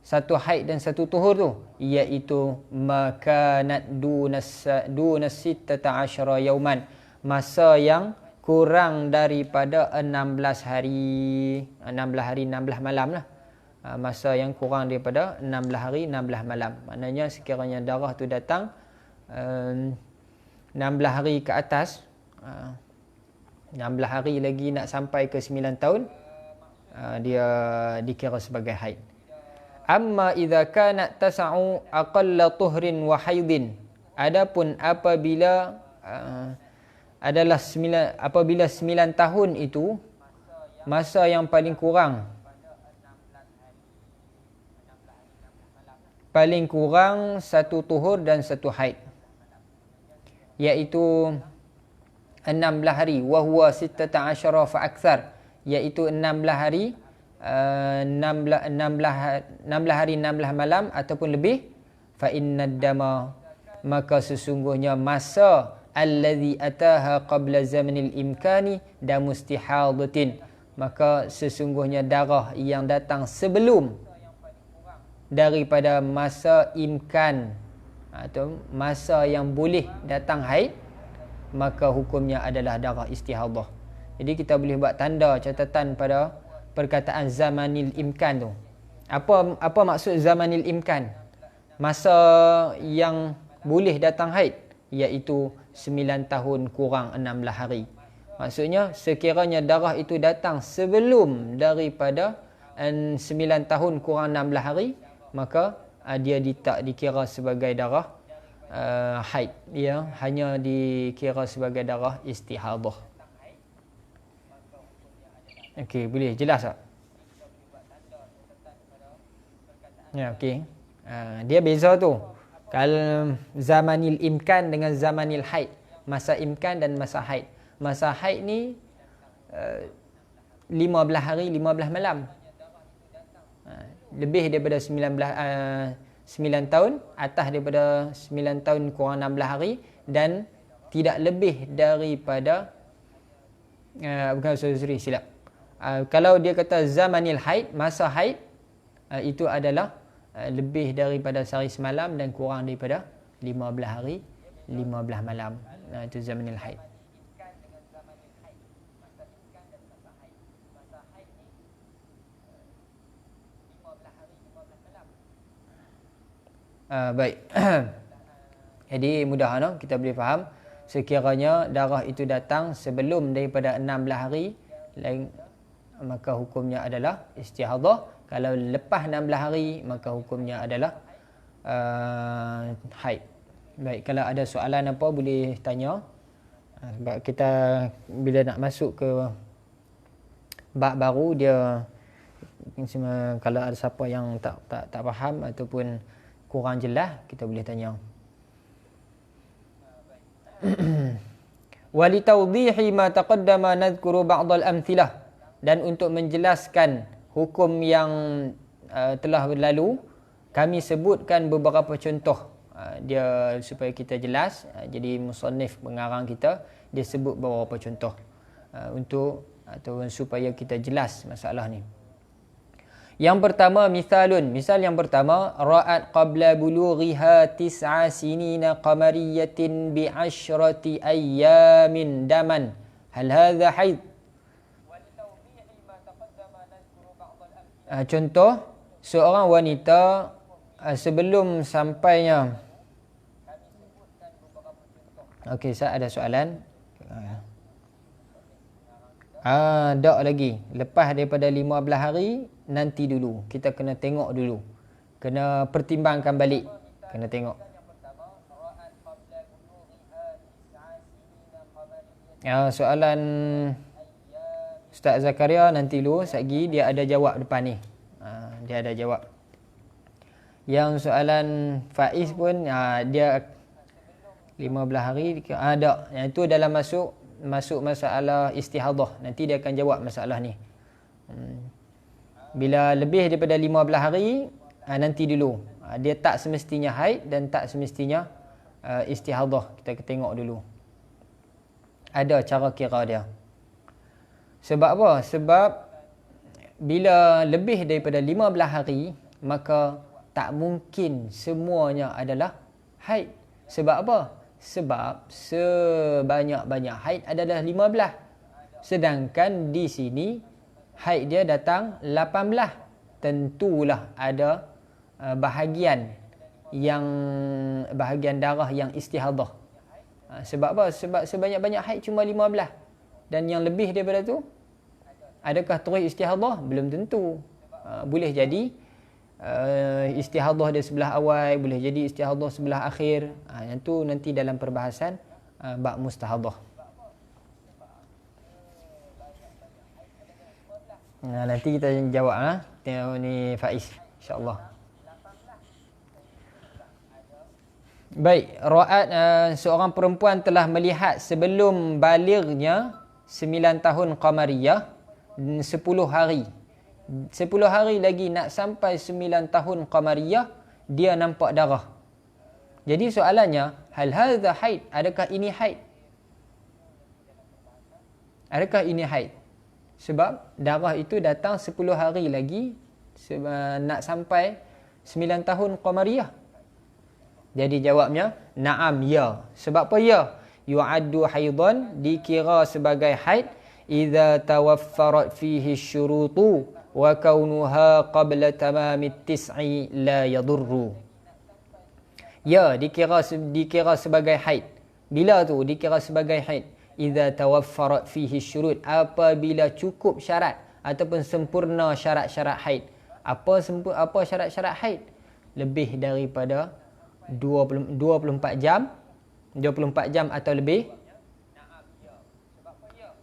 satu haid dan satu tuhur tu, iaitu makanat dunas sittata asyara yauman, masa yang kurang daripada 16 hari 16 malam lah. Masa yang kurang daripada 16 hari 16 malam. Maknanya sekiranya darah tu datang 16 hari ke atas, 16 hari lagi nak sampai ke 9 tahun, dia dikira sebagai haid. Amma idza kanat tas'u aqalla tuhrin wa haidin. Adapun apabila apabila 9 tahun itu masa yang paling kurang satu tuhur dan satu haid, iaitu 16 hari, wa huwa 16 fa akthar, iaitu 16 hari 16 hari 16 malam ataupun lebih, fa innad dama, maka sesungguhnya masa allazi ataha qabla zamanil imkani damustihadatin, maka sesungguhnya darah yang datang sebelum daripada masa imkan atau masa yang boleh datang haid, maka hukumnya adalah darah istihadah. Jadi kita boleh buat tanda catatan pada perkataan zamanil imkan tu. Apa maksud zamanil imkan? Masa yang boleh datang haid, iaitu 9 tahun kurang 16 hari. Maksudnya sekiranya darah itu datang sebelum daripada 9 tahun kurang 16 hari, maka dia tak dikira sebagai darah haid. Dia hanya dikira sebagai darah istihadah. Okey, boleh jelas tak? Ya, okey. Dia beza tu. Kalau zamanil imkan dengan zamanil haid, masa imkan dan masa haid. Masa haid ni 15 hari 15 malam. Lebih daripada 9 tahun, atas daripada 9 tahun kurang 16 hari, dan tidak lebih daripada silap. Kalau dia kata zamanil haid, masa haid, itu adalah lebih daripada sehari semalam dan kurang daripada 15 hari 15 malam. Itu zamanil haid. Baik. Jadi mudah kita boleh faham, sekiranya darah itu datang sebelum daripada 16 hari, maka hukumnya adalah istihadah. Kalau lepas 16 hari, maka hukumnya adalah haid. Baik, kalau ada soalan apa boleh tanya. Sebab kita bila nak masuk ke bab baru, dia Kalau ada siapa yang tak faham ataupun kurang jelas, kita boleh tanya. Walitawdihi ma taqaddama nadhkuru ba'd al-amthilah, dan untuk menjelaskan hukum yang telah berlalu, kami sebutkan beberapa contoh. Dia supaya kita jelas, jadi musannif pengarang kita dia sebut beberapa contoh untuk atau supaya kita jelas masalah ni. Yang pertama, misal yang pertama, ra'at qabla bulughiha 9 sinina qamariyatin bi 10 ayyamin daman, hal hadha haid? Contoh, seorang wanita sebelum sampainya. Okey, saya ada soalan. Tak lagi. Lepas daripada 15 hari, nanti dulu. Kita kena tengok dulu. Kena pertimbangkan balik. Kena tengok. Soalan Ustaz Zakaria nanti dulu. Satgi dia ada jawab depan ni. Dia ada jawab. Yang soalan Faiz pun dia 15 hari ada. Yang itu dalam masuk masalah istihadah. Nanti dia akan jawab masalah ni. Bila lebih daripada 15 hari, nanti dulu. Dia tak semestinya haid dan tak semestinya istihadah. Kita tengok dulu. Ada cara kira dia. Sebab apa? Sebab bila lebih daripada 15 hari, maka tak mungkin semuanya adalah haid. Sebab apa? Sebab sebanyak-banyak haid adalah 15. Sedangkan di sini haid dia datang 18. Tentulah ada bahagian darah yang istihadah. Sebab apa? Sebab sebanyak-banyak haid cuma 15. Dan yang lebih daripada tu, adakah terus istihadah? Belum tentu. Boleh jadi istihadah dia sebelah awal, boleh jadi istihadah sebelah akhir. Yang tu nanti dalam perbahasan bab mustahadah. Nanti kita jawab tengok ni Faiz, insya-Allah. Baik, ra'at seorang perempuan telah melihat sebelum balighnya 9 tahun qamariyah 10 hari. 10 hari lagi nak sampai 9 tahun qamariyah, dia nampak darah. Jadi soalannya, hal hadha haid? Adakah ini haid? Adakah ini haid? Sebab darah itu datang 10 hari lagi nak sampai 9 tahun qamariyah. Jadi jawabnya, na'am, ya. Sebab apa ya? Yu'addu haidan, dikira sebagai haid idza tawaffarat fihi syurutu wa kaunuha qabla tamamit tis'i la yadurru. Ya, dikira sebagai haid. Bila tu dikira sebagai haid? Idza tawaffarat fihi syurut, apabila cukup syarat ataupun sempurna syarat-syarat haid. Apa syarat-syarat haid? Lebih daripada 24 jam atau lebih,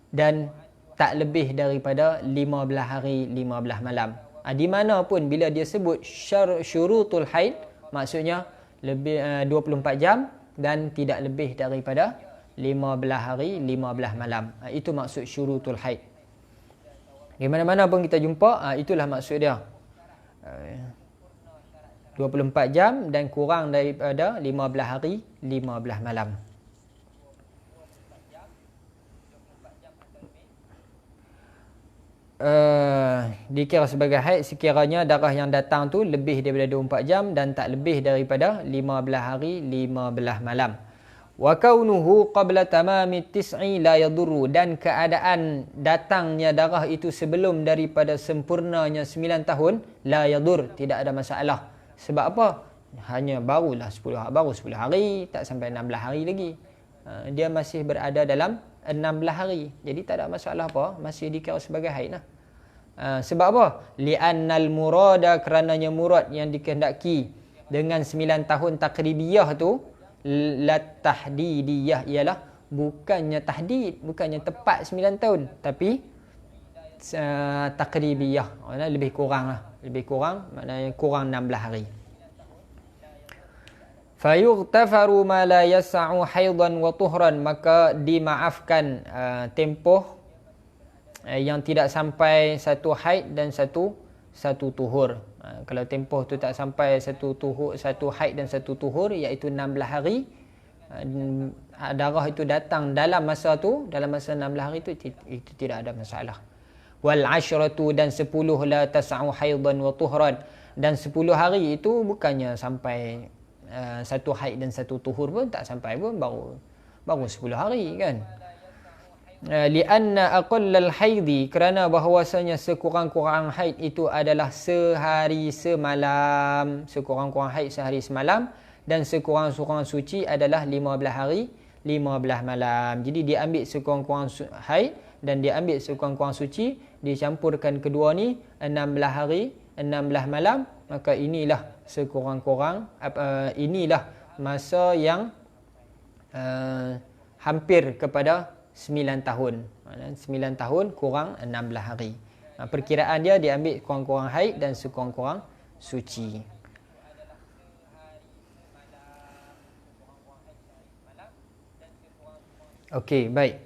dan tak lebih daripada 15 hari 15 malam. Di mana pun bila dia sebut syurutul haid, maksudnya lebih 24 jam dan tidak lebih daripada 15 hari 15 malam. Itu maksud syurutul haid. Di mana-mana pun kita jumpa, itulah maksud dia. 24 jam dan kurang daripada 15 hari 15 malam. Dikira sebagai haid sekiranya darah yang datang tu lebih daripada 24 jam dan tak lebih daripada 15 hari 15 malam. Wa kaunuhu qabla tamami tis'i la yadurru, dan keadaan datangnya darah itu sebelum daripada sempurnanya 9 tahun la yadur, tidak ada masalah. Sebab apa? Hanya barulah 10 hari, tak sampai 16 hari lagi. Dia masih berada dalam 16 hari. Jadi tak ada masalah apa, masih dikira sebagai haid lah. Sebab apa? Li'annal murada, kerananya murad yang dikehendaki dengan 9 tahun takribiyah tu, la tahdidiyah, ialah bukannya tahdid, bukannya tepat 9 tahun, tapi takribiyah, maknanya lebih kurang lah. Lebih kurang, maknanya kurang 16 hari. Fayughtafaru ma la yas'u haidan wa tuhran, maka dimaafkan tempoh yang tidak sampai satu haid dan satu tuhur. Kalau tempoh tu tak sampai satu haid dan satu tuhur, iaitu 16 hari, darah itu datang dalam masa 16 hari itu tidak ada masalah. Wal asyratu, dan 10 la tas'u haidan wa tuhran, dan 10 hari itu bukannya sampai satu haid dan satu tuhur pun, tak sampai pun, baru 10 hari kan. Lianna aqallal haidi, kerana bahawasanya sekurang-kurang haid itu adalah sehari semalam, sekurang-kurang haid sehari semalam, dan sekurang-kurang suci adalah 15 hari 15 malam. Jadi dia ambil sekurang-kurang haid dan dia ambil sekurang-kurang suci, dicampurkan kedua ni 16 hari 16 malam, maka inilah sekurang-kurang inilah masa yang hampir kepada 9 tahun. 9 tahun kurang 16 hari. Perkiraan dia ambil kurang-kurang haid dan sekurang-kurang suci. Okey, baik.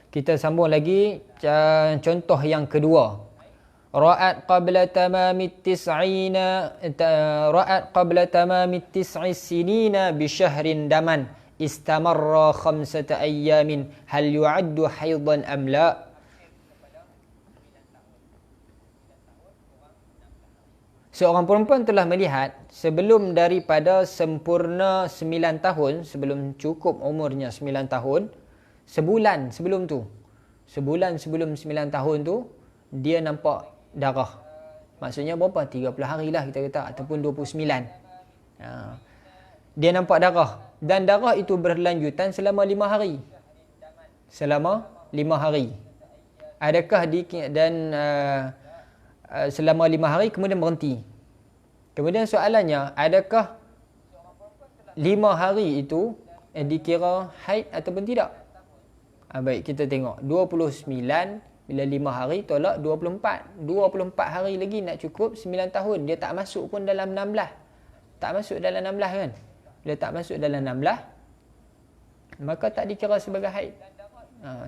Kita sambung lagi contoh yang kedua. Ra'at qabla tamamit tis'i sinina bi syahrin daman istamarra 5 ayyamin hal yu'addu haidan am la. Seorang perempuan telah melihat sebelum daripada sempurna 9 tahun, sebelum cukup umurnya 9 tahun, sebulan sebelum tu, sebulan sebelum 9 tahun tu, dia nampak darah. Maksudnya berapa? 30 hari lah kita kata, ataupun 29. Dia nampak darah. Dan darah itu berlanjutan selama 5 hari. Selama 5 hari. Adakah selama 5 hari kemudian berhenti. Kemudian soalannya, adakah 5 hari itu dikira haid ataupun tidak? Baik, kita tengok. 29 bila 5 hari tolak 24. 24 hari lagi nak cukup 9 tahun. Dia tak masuk pun dalam 16. Tak masuk dalam 16 kan? Bila tak masuk dalam 16, maka tak dikira sebagai haid.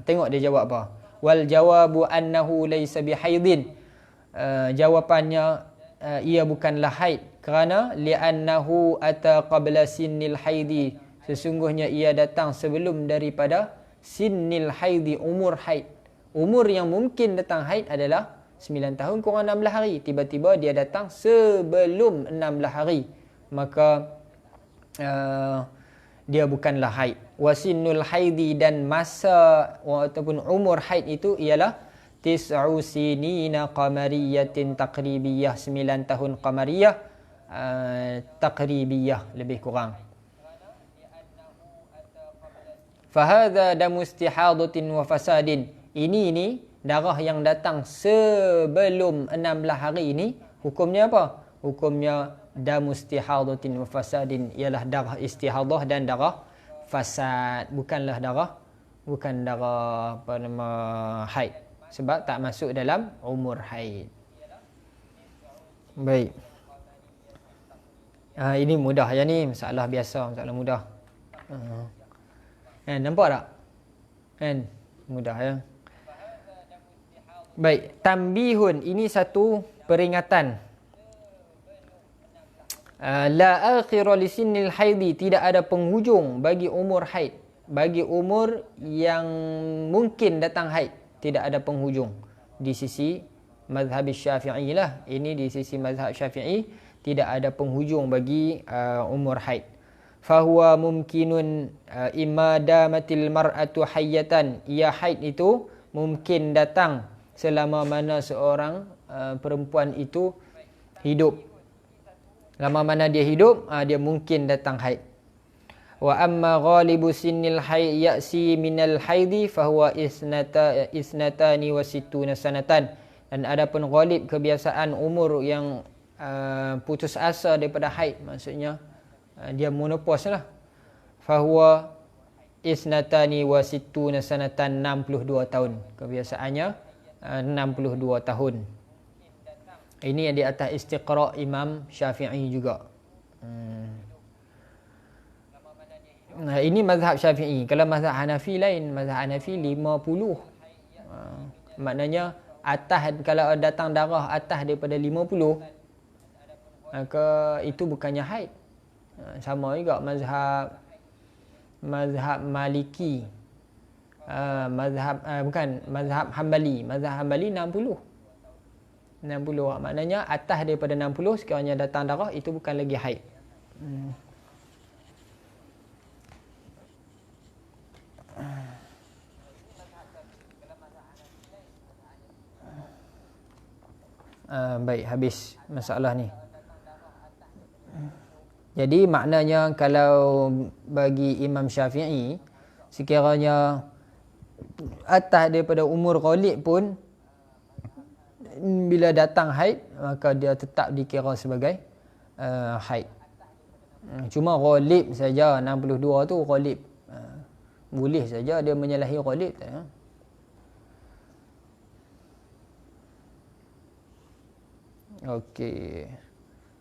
Tengok dia jawab apa. Wal jawabu annahu laysa bihaidin. Jawapannya ia bukanlah haid, kerana li'annahu ata qabla sinnil haidi, sesungguhnya ia datang sebelum daripada sinnil haidi, umur haid. Umur yang mungkin datang haid adalah 9 tahun kurang 16 hari. Tiba-tiba dia datang sebelum 16 hari, maka dia bukanlah haid. Wasinnul haidi, dan masa ataupun umur haid itu ialah 9 sinina qamariyatin takribiyah, 9 tahun qamariyah, takribiyah lebih kurang. Fahadha damu istihadatin wa fasadin. Ini darah yang datang sebelum 16 hari ini, hukumnya apa? Hukumnya damu istihadatin wa fasadin, ialah darah istihadah dan darah fasad, bukan darah haid, sebab tak masuk dalam umur haid. Baik. Ini mudah ya, ni masalah biasa, masalah mudah. Nampak tak? Mudah ya. Baik, tambihun, ini satu peringatan. La akhira li sinnil haidi, tidak ada penghujung bagi umur haid, bagi umur yang mungkin datang haid, tidak ada penghujung. Di sisi mazhab Syafi'i lah, ini di sisi mazhab Syafi'i tidak ada penghujung bagi umur haid. Fahuwa mumkinun imma damatil mar'atu hayyatan, ia haid itu mungkin datang selama mana seorang perempuan itu hidup. Lama mana dia hidup, dia mungkin datang haid. Wa amma ghalibu sinnil haid ya'si minal haidi fahuwa isnatani wa sittuna sanatan. Dan adapun ghalib, kebiasaan umur yang putus asa daripada haid, maksudnya dia menopause lah. Fahuwa isnatani wa sittuna sanatan, 62 tahun. Kebiasaannya 62 tahun. Ini yang di atas istiqra' Imam Syafi'i juga. Nah, ini mazhab Syafi'i. Kalau mazhab Hanafi lain, mazhab Hanafi 50. Maknanya atas, kalau datang darah atas daripada 50, maka itu bukannya haid. Sama juga mazhab Maliki. Mazhab Hambali. Mazhab Hambali 60. Maknanya atas daripada 60 sekiranya datang darah, itu bukan lagi haid. Baik, habis masalah ni. Jadi maknanya kalau bagi Imam Syafi'i, sekiranya atas daripada umur ghalib pun, bila datang haid, maka dia tetap dikira sebagai haid. Cuma ghalib saja, 62 tu ghalib. Boleh saja dia menyalahi ghalib. Okey.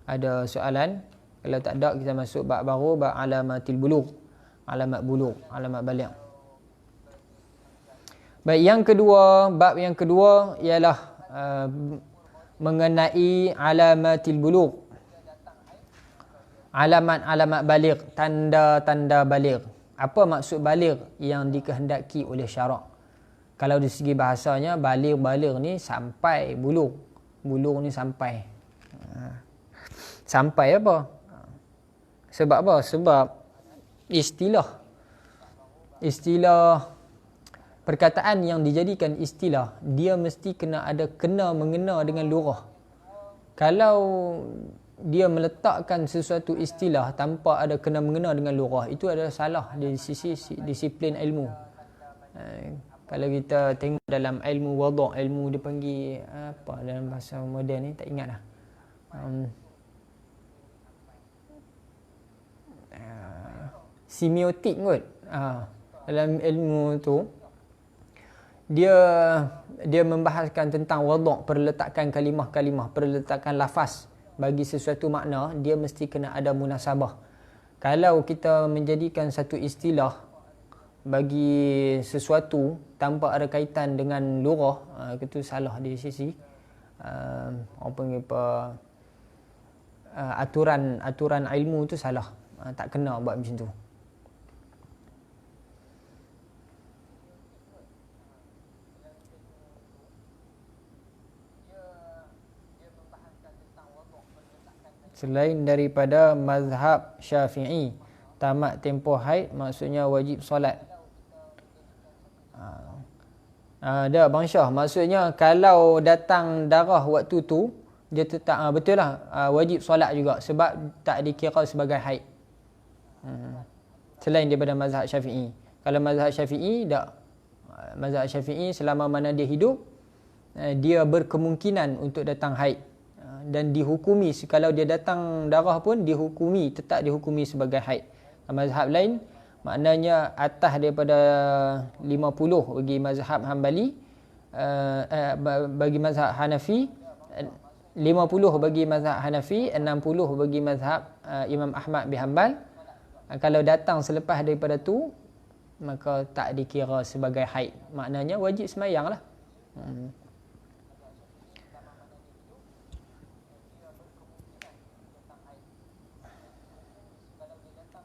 Ada soalan? Kalau tak ada, kita masuk bab baru, bab alamatil bulugh. Alamat bulugh, alamat baligh. Baik, yang kedua, bab yang kedua ialah mengenai alamatil bulugh. Alamat-alamat baligh, tanda-tanda baligh. Apa maksud baligh yang dikehendaki oleh syarak? Kalau di segi bahasanya, baligh ni sampai bulugh. Bulugh ni sampai. Sampai apa? Sebab apa? Sebab istilah perkataan yang dijadikan istilah, dia mesti kena mengena dengan lurah. Kalau dia meletakkan sesuatu istilah tanpa ada kena mengena dengan lurah, itu adalah salah dari sisi disiplin ilmu. Kalau kita tengok dalam ilmu wada', ilmu dia panggil apa dalam bahasa moden ni, tak ingat dah. Semiotik kot. Dalam ilmu tu, dia membahaskan tentang wada', perletakan kalimah-kalimah, perletakan lafaz bagi sesuatu makna, dia mesti kena ada munasabah. Kalau kita menjadikan satu istilah bagi sesuatu tanpa ada kaitan dengan lurah, itu salah di sisi apa panggil apa, aturan ilmu tu salah. Tak kena buat macam tu. Selain daripada mazhab Syafi'i, tamat tempoh haid maksudnya wajib solat. Ada Bang Syah, maksudnya kalau datang darah waktu tu, dia tetap betul lah, wajib solat juga sebab tak dikira sebagai haid. Selain daripada mazhab Syafi'i. Kalau mazhab Syafi'i tak. Mazhab Syafi'i selama mana dia hidup, dia berkemungkinan untuk datang haid. Dan dihukumi, kalau dia datang darah pun tetap dihukumi sebagai haid. Mazhab lain, maknanya atas daripada 50 bagi mazhab Hambali, bagi mazhab Hanafi, 50 bagi mazhab Hanafi, 60 bagi mazhab Imam Ahmad bin Hanbal. Kalau datang selepas daripada tu, maka tak dikira sebagai haid. Maknanya wajib sembahyang lah.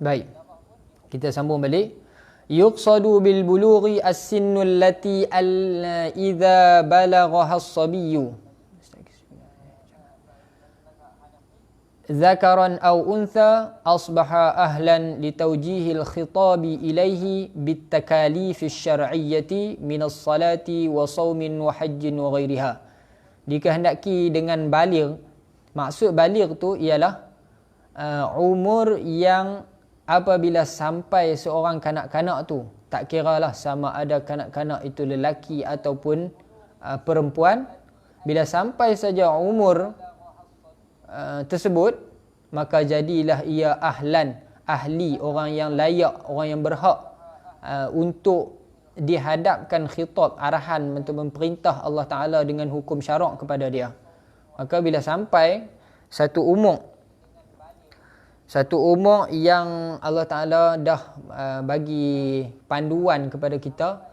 Baik. Kita sambung balik. Yuqsadu bil bulughi as-sinnu allati idza balaghaha as-sabiyyu zakaran aw untha asbaha ahlan litawjihil khitabi ilayhi bit takalif asy-syar'iyyati min as-salati wa shaumin wa hajjin wa ghairiha. Dikehendaki dengan baligh. Maksud baligh tu ialah umur yang apabila sampai seorang kanak-kanak tu, tak kiralah sama ada kanak-kanak itu lelaki ataupun perempuan, bila sampai saja umur tersebut, maka jadilah ia ahli, orang yang layak, orang yang berhak untuk dihadapkan khitab arahan untuk memerintah Allah Ta'ala dengan hukum syarak kepada dia. Maka bila sampai satu umur yang Allah Ta'ala dah bagi panduan kepada kita,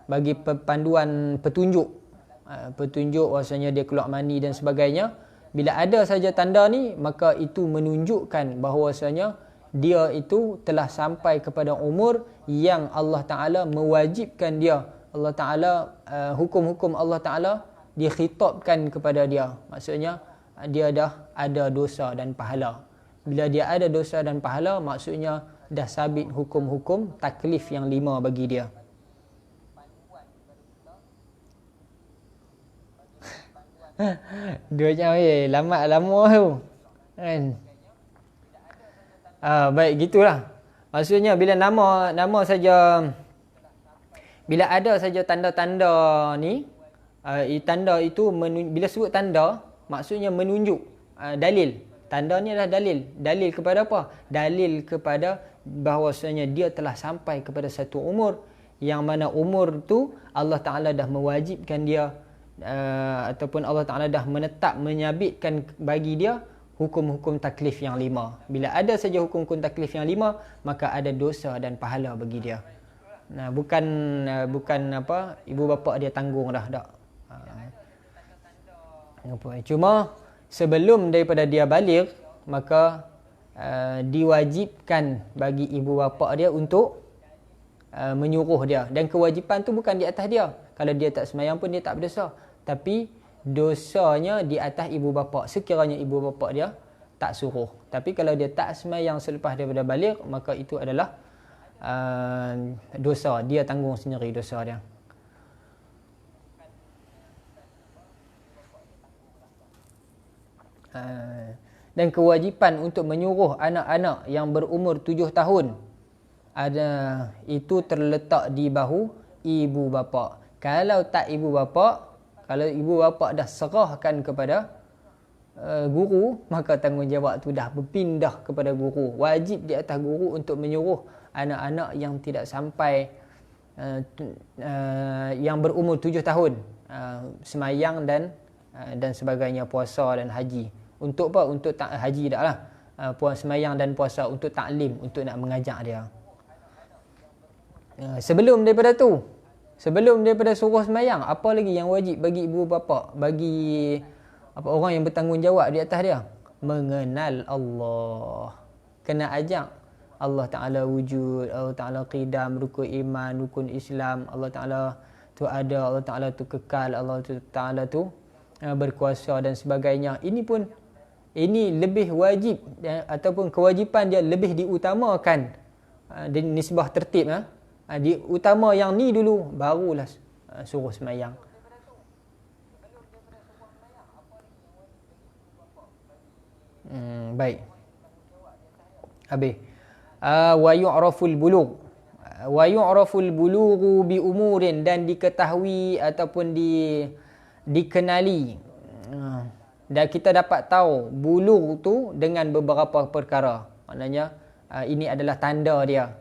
bagi panduan petunjuk rasanya dia keluar mani dan sebagainya. Bila ada saja tanda ni, maka itu menunjukkan bahawasanya dia itu telah sampai kepada umur yang Allah Ta'ala mewajibkan dia. Allah Ta'ala, hukum-hukum Allah Ta'ala dikhitabkan kepada dia. Maksudnya dia dah ada dosa dan pahala. Bila dia ada dosa dan pahala, maksudnya dah sabit hukum-hukum taklif yang 5 bagi dia. Dua jam lama tu kan. Baik, gitulah. Maksudnya bila nama saja, bila ada saja tanda-tanda ni, tanda itu bila sebut tanda maksudnya menunjuk, dalil. Tanda ni adalah dalil. Dalil kepada apa? Dalil kepada bahawasanya dia telah sampai kepada satu umur, yang mana umur tu Allah Ta'ala dah mewajibkan dia, ataupun Allah Ta'ala dah menyabitkan bagi dia hukum-hukum taklif yang 5. Bila ada saja hukum-hukum taklif yang 5, maka ada dosa dan pahala bagi dia. Nah, bukan apa ibu bapa dia tanggung dah, tak. Cuma sebelum daripada dia baligh, maka diwajibkan bagi ibu bapa dia untuk menyuruh dia, dan kewajipan tu bukan di atas dia. Kalau dia tak sembahyang pun dia tak berdosa, tapi dosanya di atas ibu bapa sekiranya ibu bapa dia tak suruh. Tapi kalau dia tak sembahyang selepas daripada baligh, maka itu adalah dosa, dia tanggung sendiri dosa dia. Dan kewajipan untuk menyuruh anak-anak yang berumur 7 tahun itu terletak di bahu ibu bapa. Kalau ibu bapa dah serahkan kepada guru, maka tanggungjawab tu dah berpindah kepada guru. Wajib di atas guru untuk menyuruh anak-anak yang tidak sampai yang berumur 7 tahun semayang dan sebagainya, puasa dan haji. Untuk apa? Untuk haji dah lah. Semayang dan puasa untuk taklim, untuk nak mengajak dia. Sebelum daripada suruh semayang, apa lagi yang wajib bagi ibu bapa, bagi orang yang bertanggungjawab di atas dia? Mengenal Allah. Kena ajak Allah Ta'ala wujud, Allah Ta'ala qidam, rukun iman, rukun Islam, Allah Ta'ala tu ada, Allah Ta'ala tu kekal, Allah Ta'ala tu berkuasa dan sebagainya. Ini lebih wajib, ataupun kewajipan dia lebih diutamakan. Di nisbah tertib, diutama yang ni dulu, barulah suruh semayang. Baik. Habis. Wa yu'raful bulugh. Wa yu'raful bulughu bi umurin, dan diketahui ataupun dikenali. Dan kita dapat tahu bulugh tu dengan beberapa perkara. Maknanya ini adalah tanda dia.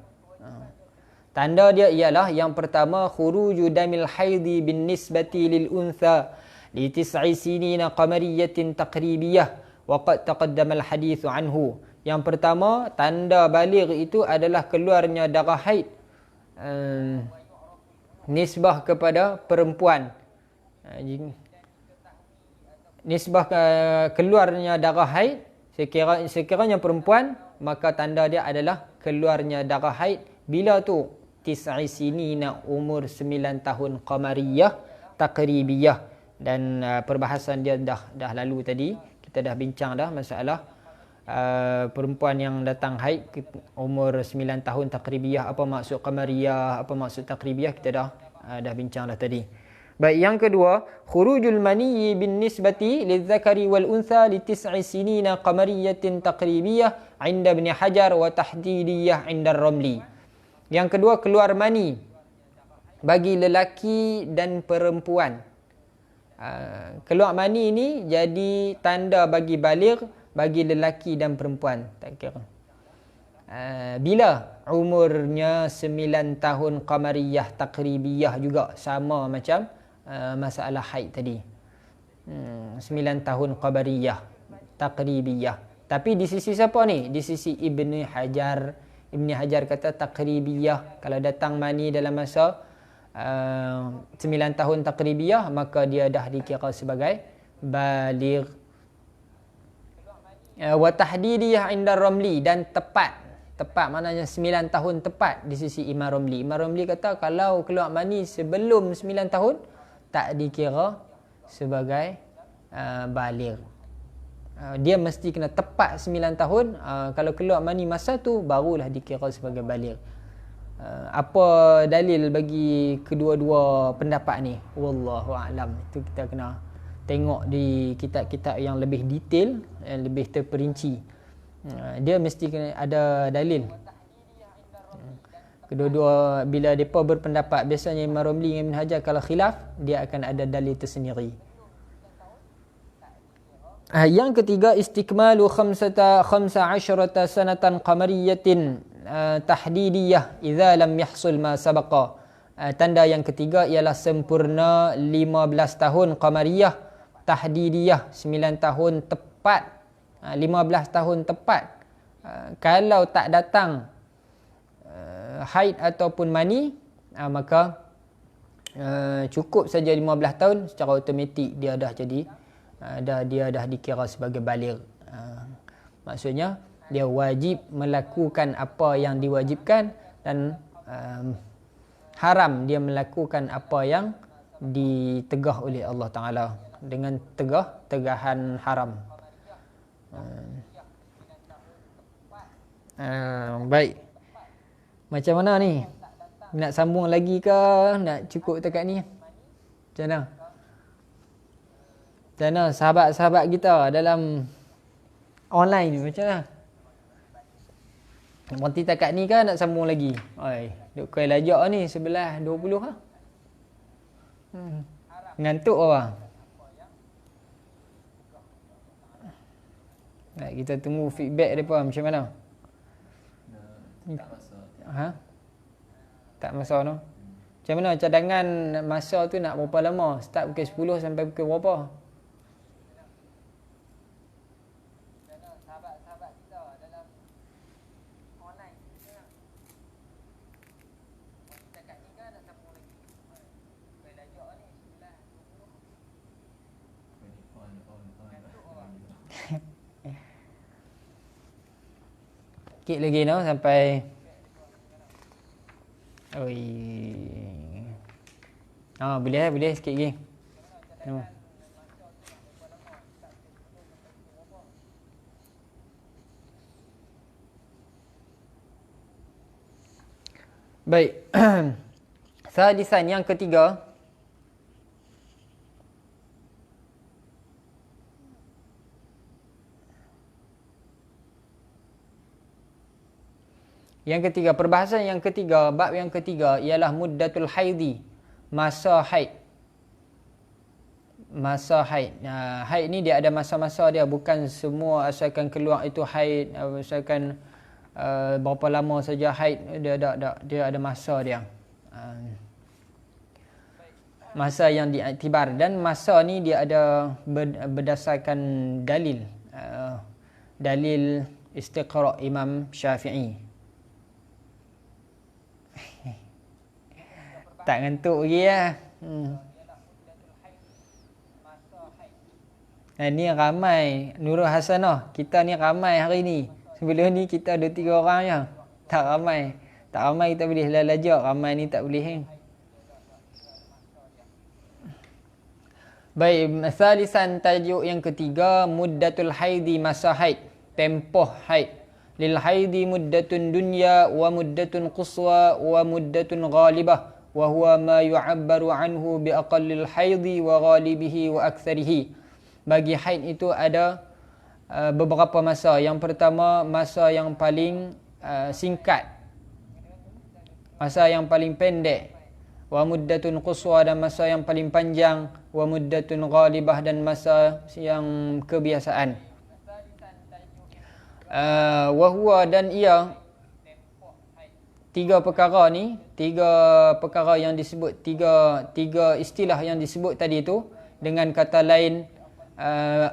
Tanda dia ialah yang pertama, khuruju damil haidhi bin nisbati lil untha li 9 sinina qamariyatin taqribiyah wa qad taqaddama al hadithu anhu. Yang pertama, tanda baligh itu adalah keluarnya darah haid nisbah kepada perempuan. Nisbah keluarnya darah haid, sekiranya perempuan, maka tanda dia adalah keluarnya darah haid bila tu 9 sinina, umur 9 tahun, qamariyah taqribiyah. Dan perbahasan dia dah lalu tadi, kita dah bincang dah masalah perempuan yang datang haid umur 9 tahun taqribiyah, apa maksud qamariyah, apa maksud taqribiyah, kita dah bincang dah tadi. Baik, yang kedua, khurujul maniyyi bin nisbati lidzakari wal untha li 9 sinina qamariyatin taqribiyah 'inda Ibn Hajar wa tahdidiyah 'inda Ramli. Yang kedua, keluar mani bagi lelaki dan perempuan. Keluar mani ini jadi tanda bagi baligh bagi lelaki dan perempuan, tak kira. Bila? umurnya 9 tahun qamariyah takribiyah juga, sama macam masalah haid tadi. 9 tahun qamariyah takribiyah. Tapi di sisi siapa ni? Di sisi Ibni Hajar. Ibni Hajar kata takribiyah, kalau datang mani dalam masa 9 tahun takribiyah, maka dia dah dikira sebagai baligh. Wa tahdidiyah inda Ramli, dan tepat maknanya 9 tahun tepat di sisi Imam Ramli. Imam Ramli kata kalau keluar mani sebelum 9 tahun tak dikira sebagai baligh. Dia mesti kena tepat 9 tahun. Kalau keluar mani masa tu barulah dikira sebagai baligh. Apa dalil bagi kedua-dua pendapat ni? Wallahu a'lam. Itu kita kena tengok di kitab-kitab yang lebih detail, yang lebih terperinci. Dia mesti kena ada dalil. Kedua-dua bila depa berpendapat, biasanya Imam Ramli dengan Ibn Hajar kalau khilaf, dia akan ada dalil tersendiri. Yang ketiga, istikmalu 15 sanatan qamariyatin tahdidiyah idza lam yahsul ma sabaqa. Tanda yang ketiga ialah sempurna 15 tahun qamariyah tahdidiyah, 9 tahun tepat. 15 tahun tepat. Kalau tak datang haid ataupun mani, maka cukup saja 15 tahun, secara automatik dia dah jadi dia dah dikira sebagai baligh. Maksudnya dia wajib melakukan apa yang diwajibkan, dan haram dia melakukan apa yang ditegah oleh Allah Ta'ala dengan tegahan haram. Baik, macam mana ni? Nak sambung lagi ke? Nak cukup dekat ni? Macam mana? Macam mana sahabat-sahabat kita dalam online ni? Macam mana? Berhenti takat ni ke nak sambung lagi? Oi, duk kuih lajak ni 11.20 lah. Ngantuk apa? Nak kita tunggu feedback mereka macam mana? Tak masa. Tak masa no? Macam mana cadangan masa tu nak berapa lama? Start pukul 10 sampai pukul berapa? Sikit lagi no sampai boleh sikit lagi. Baik. Salisan yang ketiga, perbahasan yang ketiga, bab yang ketiga ialah muddatul haidi, masa haid. Masa haid. Haid ni dia ada masa-masa dia, bukan semua asalkan keluar itu haid, asalkan berapa lama saja haid, dia ada masa dia. Masa yang diiktibar, dan masa ni dia ada berdasarkan dalil. Dalil istiqra' Imam Syafi'i. Tak ngantuk lagi lah. Ni ramai Nurul Hasanah. Kita ni ramai hari ni. Sebelum ni kita ada 3 orang je. Tak ramai kita boleh lajak. Ramai ni tak boleh. Baik, salisan tajuk yang ketiga, muddatul haidi, masa haid, tempoh haid. Lil haidi muddatun dunya wa muddatun quswa wa muddatun ghalibah. Wahuwa ma yu'abbaru anhu bi aqallil haidhi wa ghalibihi wa aktsarihi. Bagi haid itu ada beberapa masa. Yang pertama, masa yang paling singkat, masa yang paling pendek. Wa muddatun quswa, dan masa yang paling panjang. Wa muddatun ghalibah, dan masa yang kebiasaan. Wahuwa, dan ia tiga perkara ni, tiga perkara yang disebut, tiga istilah yang disebut tadi tu dengan kata lain,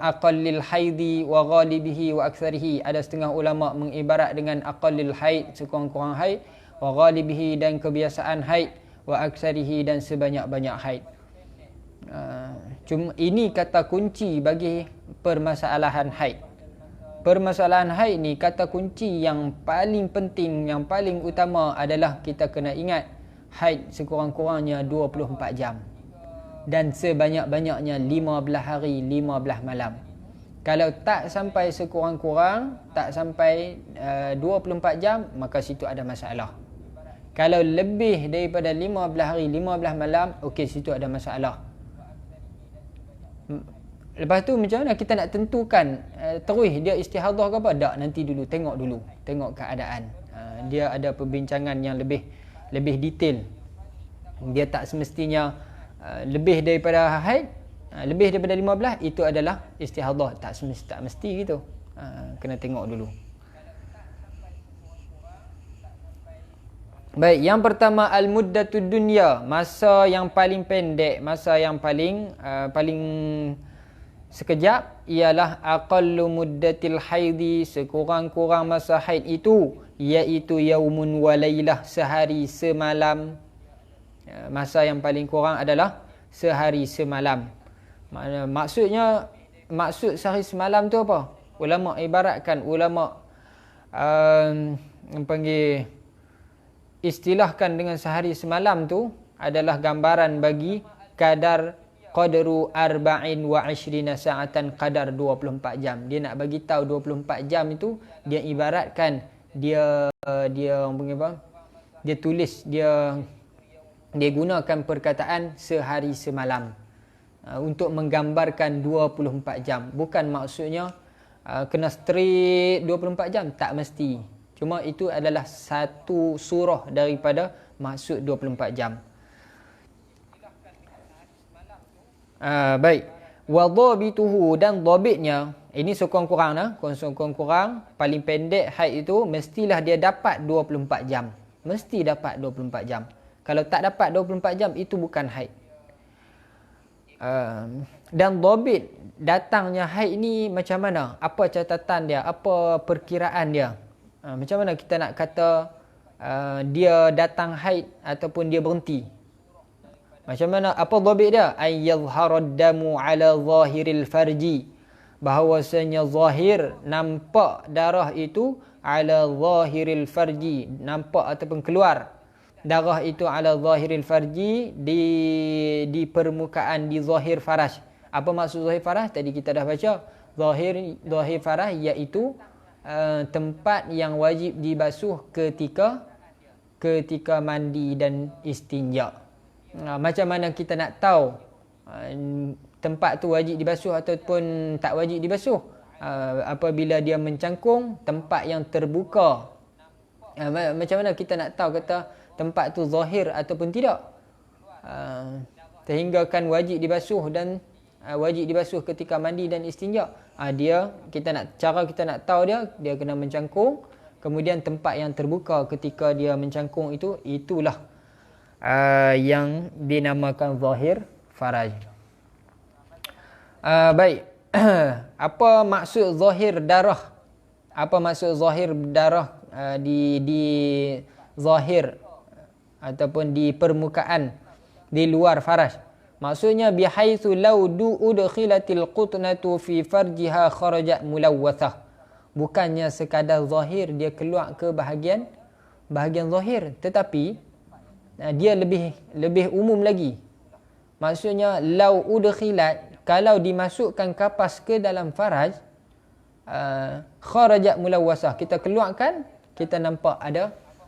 aqallil haidi wa ghalibihi wa aktsarihi. Ada setengah ulama mengibarat dengan aqallil haid, sekurang-kurang haid, wa ghalibihi dan kebiasaan haid, wa aktsarihi dan sebanyak-banyak haid. Cuma ini kata kunci bagi permasalahan haid. Permasalahan haid ni, kata kunci yang paling penting, yang paling utama adalah kita kena ingat haid sekurang-kurangnya 24 jam. Dan sebanyak-banyaknya 15 hari, 15 malam. Kalau tak sampai sekurang-kurang, tak sampai 24 jam, maka situ ada masalah. Kalau lebih daripada 15 hari, 15 malam, okey, situ ada masalah. Lepas tu macam mana kita nak tentukan terus dia istihadah ke apa? Tak, nanti dulu, tengok keadaan. Dia ada perbincangan yang lebih detail. Dia tak semestinya lebih daripada haid, lebih daripada 15 itu adalah istihadah. Tak mesti gitu. Kena tengok dulu. Baik, yang pertama al-muddatud dunya, masa yang paling pendek, masa yang paling sekejap ialah aqallu muddatil haidi, sekurang-kurang masa haid itu iaitu yaumun wa lailah, sehari semalam. Masa yang paling kurang adalah sehari semalam. Maksud sehari semalam tu apa? Ulama ibaratkan, panggil istilahkan dengan sehari semalam tu adalah gambaran bagi qadru arba'in wa 20 sa'atan, qadar 24 jam. Dia nak bagi tahu 24 jam itu dia ibaratkan dia tulis, dia gunakan perkataan sehari semalam untuk menggambarkan 24 jam. Bukan maksudnya kena straight 24 jam, tak mesti. Cuma itu adalah satu surah daripada maksud 24 jam. Baik. Wa dhabituhu, dan dhabitnya, ini sekurang-kurang paling pendek haid itu mestilah dia dapat 24 jam. Mesti dapat 24 jam. Kalau tak dapat 24 jam itu bukan haid. Dan dhabit datangnya haid ni macam mana? Apa catatan dia? Apa perkiraan dia? Macam mana kita nak kata dia datang haid ataupun dia berhenti? Macam mana? Apa dhabit dia? Ay yadhharad damu ala zahiril farji, bahawasanya zahir, nampak darah itu ala zahiril farji, nampak ataupun keluar darah itu ala zahiril farji, di permukaan, di zahir faraj. Apa maksud zahir faraj? Tadi kita dah baca. Zahir faraj iaitu tempat yang wajib dibasuh ketika mandi dan istinja. Macam mana kita nak tahu tempat tu wajib dibasuh ataupun tak wajib dibasuh? Apabila dia mencangkung tempat yang terbuka. Macam mana kita nak tahu kata tempat tu zahir ataupun tidak? Sehingga kan wajib dibasuh dan wajib dibasuh ketika mandi dan istinja. Cara kita nak tahu dia kena mencangkung. Kemudian tempat yang terbuka ketika dia mencangkung itulah yang dinamakan zahir faraj. Baik. Apa maksud zahir darah? Apa maksud zahir darah di zahir ataupun di permukaan, di luar faraj? Maksudnya bihaitsu law udkhilatil qutnatu fi farjiha kharajat mulawwathah. Bukannya sekadar zahir dia keluar ke bahagian zahir, tetapi dia lebih umum lagi. Maksudnya law udkhilat, kalau dimasukkan kapas ke dalam faraj, kharajat mulawwasah, kita keluarkan, kita nampak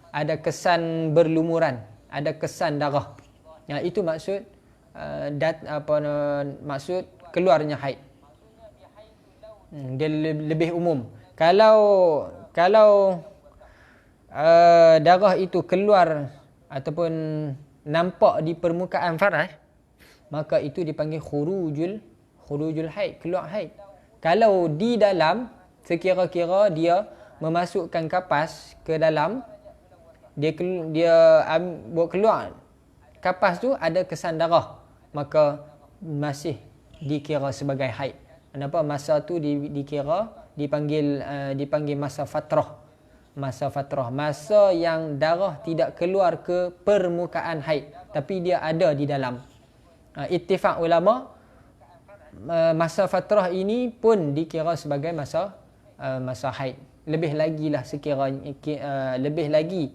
ada kesan berlumuran, ada kesan darah. Itu maksud maksud keluarnya haid. Dia lebih umum. Kalau darah itu keluar ataupun nampak di permukaan faraj, maka itu dipanggil khurujul haid, keluar haid. Kalau di dalam, sekira-kira dia memasukkan kapas ke dalam buat keluar kapas tu ada kesan darah, maka masih dikira sebagai haid. Kenapa masa tu dipanggil masa fatrah. Masa fatrah, masa yang darah tidak keluar ke permukaan haid tapi dia ada di dalam. Ittifaq ulama, masa fatrah ini pun dikira sebagai masa haid. Lebih lagi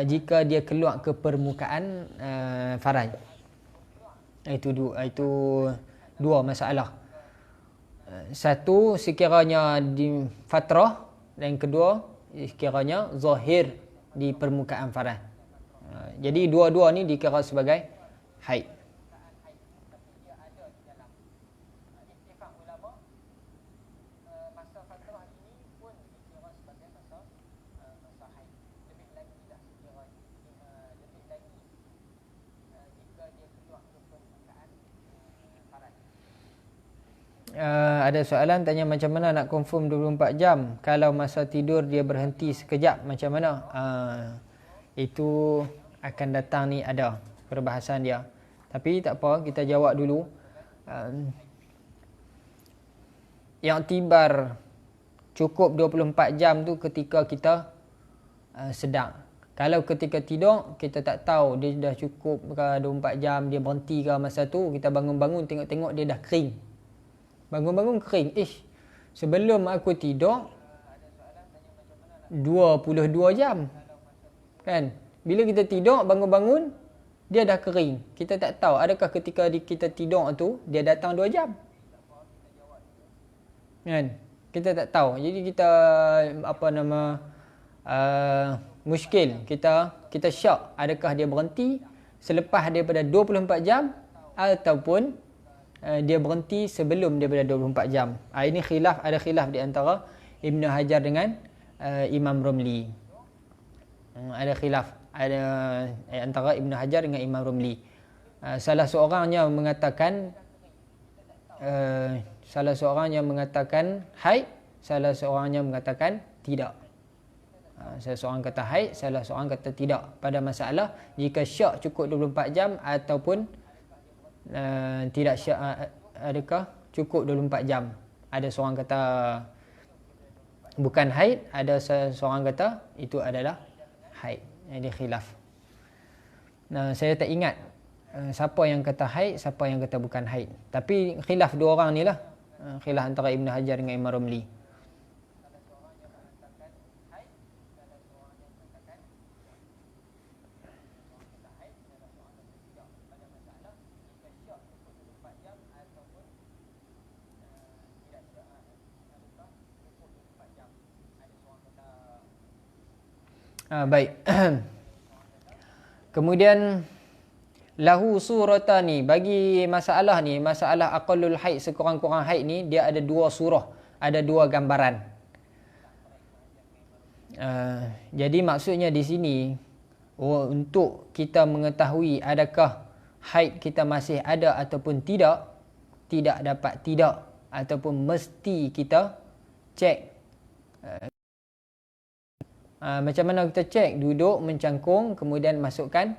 jika dia keluar ke permukaan faraj. Itu dua masalah. Satu sekiranya di fatrah, dan kedua sekiranya zahir di permukaan faraj. Jadi dua-dua ni dikira sebagai haid. Ada soalan tanya macam mana nak confirm 24 jam kalau masa tidur dia berhenti sekejap, macam mana? Itu akan datang ni ada perbahasan dia. Tapi tak apa, kita jawab dulu. Yang tibar cukup 24 jam tu ketika kita sedang. Kalau ketika tidur kita tak tahu dia dah cukup ke 24 jam, dia berhenti ke masa tu, kita bangun-bangun tengok-tengok dia dah kering. Bangun-bangun kering. Sebelum aku tidur 22 jam. Kan? Bila kita tidur, bangun-bangun, dia dah kering. Kita tak tahu adakah ketika kita tidur tu, dia datang 2 jam. Kan? Kita tak tahu. Jadi kita, muskil. Kita syak. Adakah dia berhenti selepas daripada 24 jam ataupun dia berhenti sebelum daripada 24 jam. Ini ada khilaf di antara Ibn Hajar dengan Imam Romli. Ada khilaf antara Ibn Hajar dengan Imam Romli. Salah seorangnya mengatakan haid, salah seorangnya mengatakan tidak. Salah seorang kata haid, salah seorang kata tidak. Pada masalah jika syak cukup 24 jam ataupun tidak syak, adakah cukup 24 jam. Ada seorang kata bukan haid, ada seorang kata itu adalah haid. Ini khilaf. Saya tak ingat siapa yang kata haid, siapa yang kata bukan haid. Tapi khilaf dua orang ni lah. Khilaf antara Ibn Hajar dengan Imam Romli. Baik. Kemudian lahu suratani, bagi masalah ni, masalah aqallul haid, sekurang-kurang haid ni, dia ada 2 surah, ada 2 gambaran. Jadi maksudnya di sini untuk kita mengetahui adakah haid kita masih ada ataupun tidak dapat tidak ataupun mesti kita cek. Macam mana kita cek? Duduk mencangkung, kemudian masukkan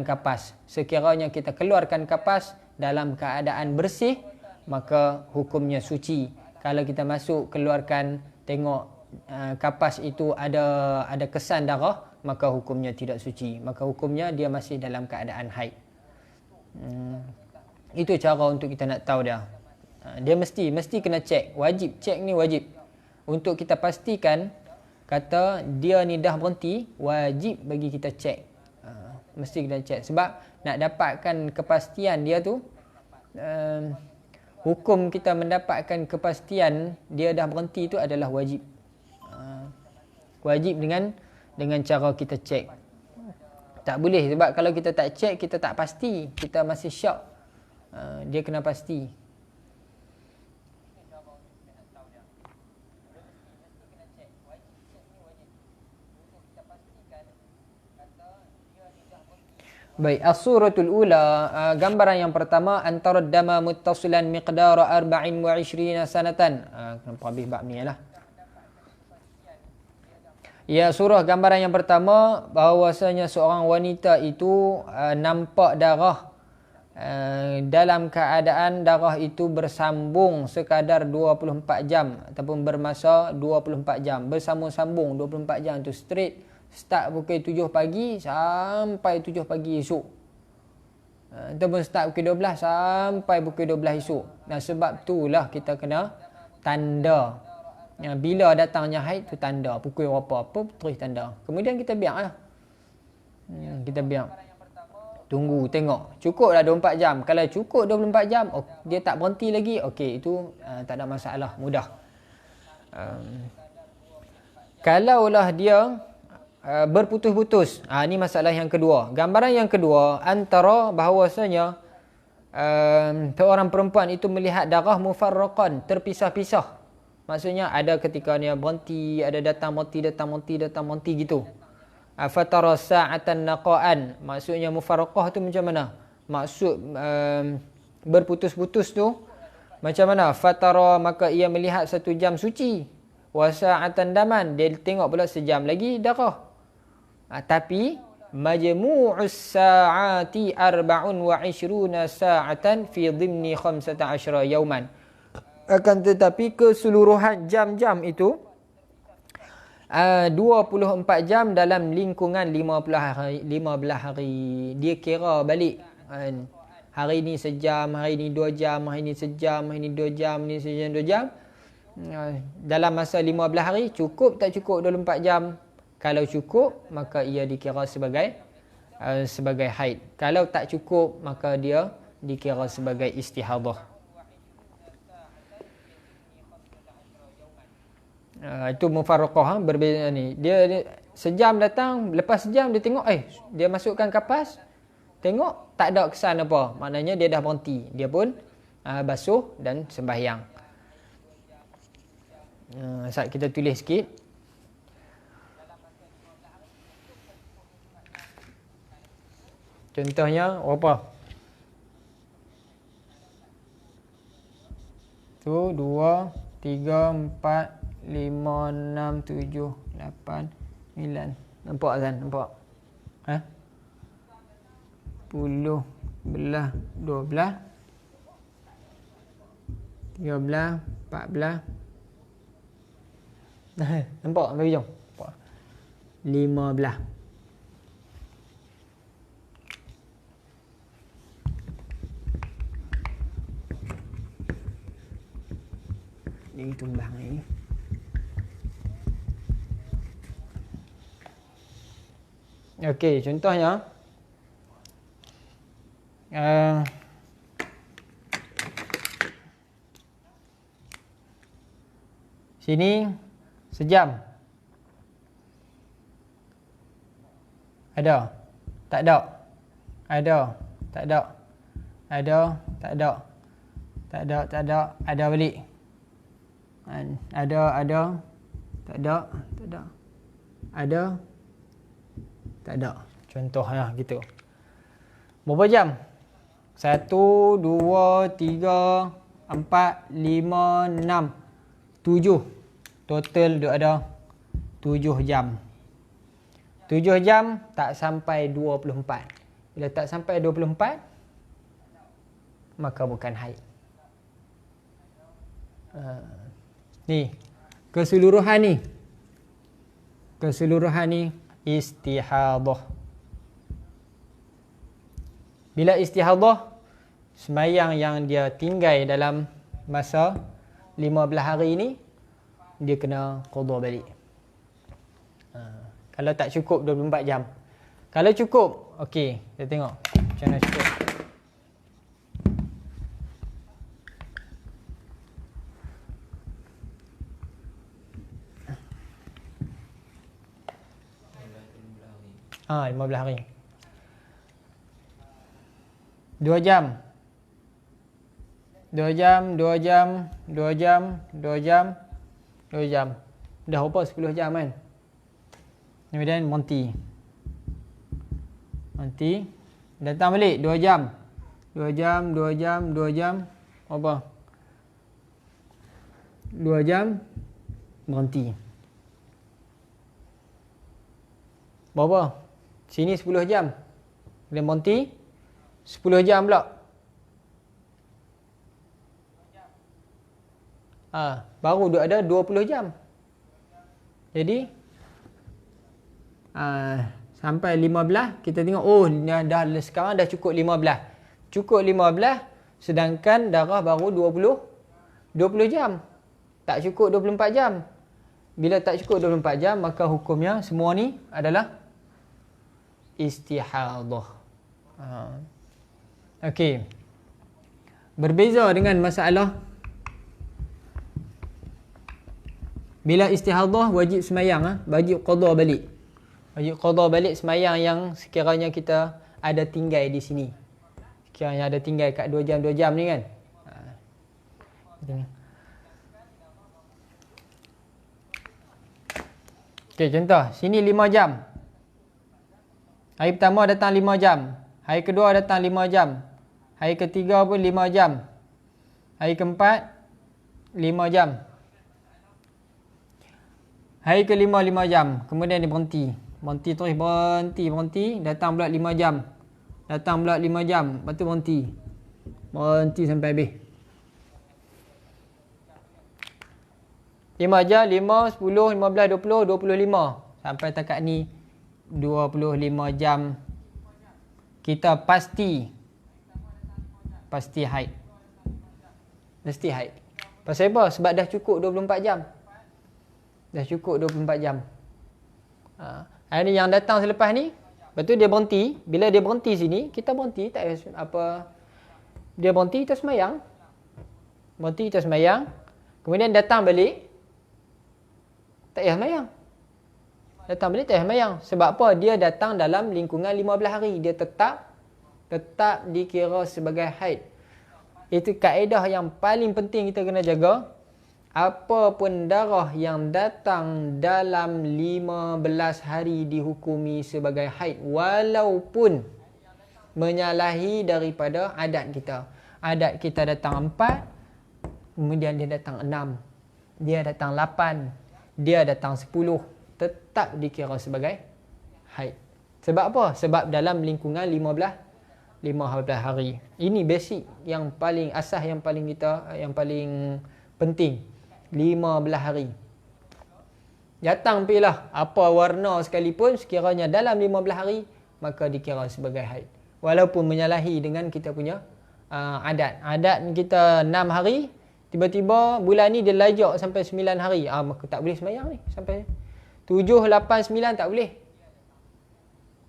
kapas. Sekiranya kita keluarkan kapas dalam keadaan bersih, maka hukumnya suci. Kalau kita keluarkan, tengok kapas itu ada kesan darah, maka hukumnya tidak suci. Maka hukumnya dia masih dalam keadaan haid. Itu cara untuk kita nak tahu dia. Dia mesti kena cek. Wajib, cek ni wajib. Untuk kita pastikan kata dia ni dah berhenti, wajib bagi kita cek. Mesti kita cek. Sebab nak dapatkan kepastian dia tu, hukum kita mendapatkan kepastian dia dah berhenti tu adalah wajib. Wajib dengan cara kita cek. Tak boleh, sebab kalau kita tak cek, kita tak pasti. Kita masih syak. Dia kena pasti. Baik, as-suratul ula, gambaran yang pertama, antara dama muttasilan miqdara 24 sanatan. Kenapa habis bab ni lah. Ya, surah gambaran yang pertama bahawasanya seorang wanita itu nampak darah dalam keadaan darah itu bersambung sekadar 24 jam ataupun bermasa 24 jam. Bersambung-sambung 24 jam tu straight, start pukul 7 pagi sampai 7 pagi esok. Ataupun start pukul 12 sampai pukul 12 esok. Dan sebab itulah kita kena tanda. Bila datangnya haid tu tanda. Pukul apa-apa terus tanda. Kemudian kita biarlah. Kita biar. Tunggu, tengok. Cukup dah 24 jam. Kalau cukup 24 jam, dia tak berhenti lagi. Okey, itu tak ada masalah. Mudah. Kalaulah dia berputus-putus. Ini masalah yang kedua. Gambaran yang kedua, antara bahawasanya seorang perempuan itu melihat darah mufarraqan, terpisah-pisah. Maksudnya ada ketika dia berhenti, ada datang berhenti gitu. Fatara sa'atan naqa'an. Maksudnya mufarraqah tu macam mana? Maksud berputus-putus tu macam mana? Fatara, maka ia melihat 1 jam suci. Wa sa'atan daman, dia tengok pula sejam lagi darah. Tapi majmu'us sa'ati 24 sa'atan fi dhimni 15 yawman. Akan tetapi keseluruhan jam-jam itu 24 jam dalam lingkungan 15 hari. Dia kira balik. Hari ni sejam, hari ni 2 jam, hari ni sejam, hari ni 2 jam, ni sejam 2 jam. Dalam masa 15 hari, cukup tak cukup 24 jam? Kalau cukup, maka ia dikira sebagai haid. Kalau tak cukup, maka dia dikira sebagai istihadah. Itu mufarraqah, berbeza ni. Dia sejam datang, lepas sejam dia tengok dia masukkan kapas, tengok tak ada kesan apa. Maknanya dia dah berhenti. Dia pun basuh dan sembahyang. Saat kita tulis sikit. Contohnya apa? Tu 2, 3, 4, 5, 6, 7, 8, 9. Nampak kan? Nampak? 10, 11, 12, 13, 14. Nampak? Bagi jom. 15. Ini tumbang ni. Okey, contohnya sini sejam. Ada? Tak ada? Ada? Tak ada? Ada? Tak ada? Tak ada? Tak ada? Ada balik? Ada? Tak ada? Tak ada? Ada? Tak ada. Contohnya gitu. Berapa jam? 1, 2, 3, 4, 5, 6, 7. Total dia ada 7 jam. 7 jam tak sampai 24. Bila tak sampai 24, maka bukan haid. Ni, keseluruhan ni. Keseluruhan ni istihadah. Bila istihadah, sembahyang yang dia tinggal dalam masa 15 hari ni, dia kena qada balik. Kalau tak cukup 24 jam. Kalau cukup, okey, kita tengok macam mana cukup. Ha, 15 hari. 2 jam. 2 jam, 2 jam, 2 jam, 2 jam, 2 jam. Dah apa 10 jam kan? Kemudian monti. Monti. Datang balik 2 jam. 2 jam, 2 jam, 2 jam. Apa? 2 jam. Berhenti. Berapa? Sini 10 jam. Kemudian berhenti 10 jam pula. Baru ada 20 jam. Jadi sampai 15 kita tengok sekarang dah cukup 15. Cukup 15 sedangkan darah baru 20 jam. Tak cukup 24 jam. Bila tak cukup 24 jam maka hukumnya semua ni adalah istihadah. Okey. Berbeza dengan masalah bila istihadah wajib semayang, wajib qada balik. Wajib qada balik semayang yang sekiranya kita ada tinggal di sini. Sekiranya ada tinggal kat 2 jam ni kan. Okey, contoh. Sini 5 jam. Hari pertama datang 5 jam. Hari kedua datang 5 jam. Hari ketiga pun 5 jam. Hari keempat 5 jam. Hari kelima 5 jam. Kemudian dia berhenti. Berhenti terus, berhenti. Datang pula 5 jam. Datang pula 5 jam. Lepas tu berhenti. Berhenti sampai habis. 5 jam, 5, 10, 15, 20, 25. Sampai takat ni 25 jam. Kita pasti haid. Mesti haid. Pasal apa? Sebab dah cukup 24 jam. Dah cukup 24 jam. Hari ni yang datang selepas ni, lepas tu dia berhenti. Bila dia berhenti sini, kita berhenti. Tak apa. Dia berhenti, kita semayang. Berhenti, kita semayang. Kemudian datang balik. Tak payah semayang. Datang balik tak payah semayang. Sebab apa? Dia datang dalam lingkungan 15 hari. Dia tetap dikira sebagai haid. Itu kaedah yang paling penting kita kena jaga. Apa pun darah yang datang dalam 15 hari dihukumi sebagai haid. Walaupun menyalahi daripada adat kita. Adat kita datang 4, kemudian dia datang 6, dia datang 8, dia datang 10. Tetap dikira sebagai haid. Sebab apa? Sebab dalam lingkungan 15 hari. Ini basic yang paling asas, yang paling penting. 15 hari. Datang pilah apa warna sekalipun, sekiranya dalam 15 hari, maka dikira sebagai haid. Walaupun menyalahi dengan kita punya adat. Adat kita 6 hari, tiba-tiba bulan ni dia lajak sampai 9 hari. Maka tak boleh semayang ni. Sampai 7, 8, 9 tak boleh.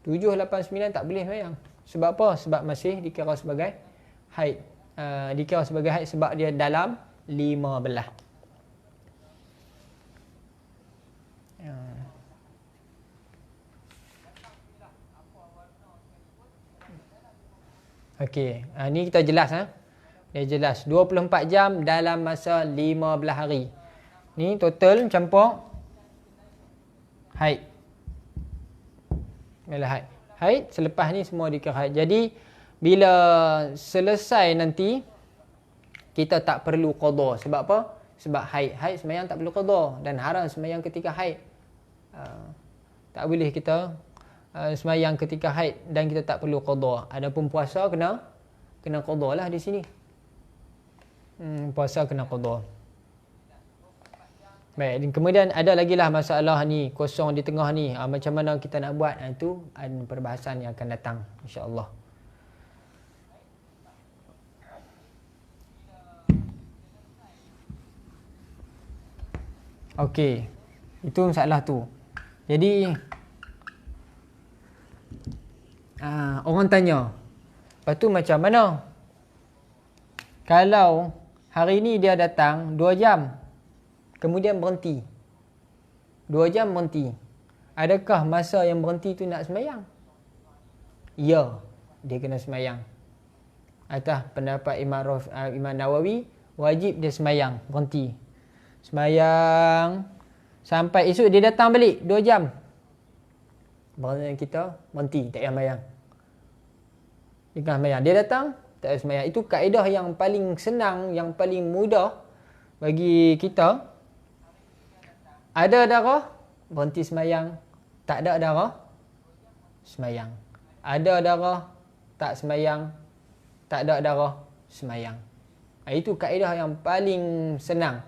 7, 8, 9 tak boleh semayang. Sebab apa? Sebab masih dikira sebagai haid. Dikira sebagai haid sebab dia dalam 15. Okey, ni kita jelas. Dia jelas 24 jam dalam masa 15 hari. Ni total campur haid. Ialah haid. Selepas ni semua dikira haid. Jadi bila selesai nanti kita tak perlu qada. Sebab apa? Sebab haid sembahyang tak perlu qada dan haram sembahyang ketika haid. Tak boleh kita sembahyang ketika haid dan kita tak perlu qada. Adapun puasa kena qada lah di sini. Puasa kena qada. Baik, kemudian ada lagi lah masalah ni kosong di tengah ni. Macam mana kita nak buat? Itu perbahasan yang akan datang insya-Allah. Okey. Itu masalah tu. Jadi orang tanya, lepas tu macam mana? Kalau hari ni dia datang 2 jam, kemudian berhenti. 2 jam berhenti. Adakah masa yang berhenti tu nak semayang? Ya, dia kena semayang. Atas pendapat Imam Nawawi, wajib dia semayang, berhenti. Semayang sampai esok dia datang balik 2 jam. Berhenti kita berhenti, tak payah semayang. Dia kena semayang. Dia datang, tak payah semayang. Itu kaedah yang paling senang, yang paling mudah bagi kita. Ada darah, berhenti semayang. Tak ada darah, semayang. Ada darah, tak semayang. Tak ada darah, semayang. Itu kaedah yang paling senang.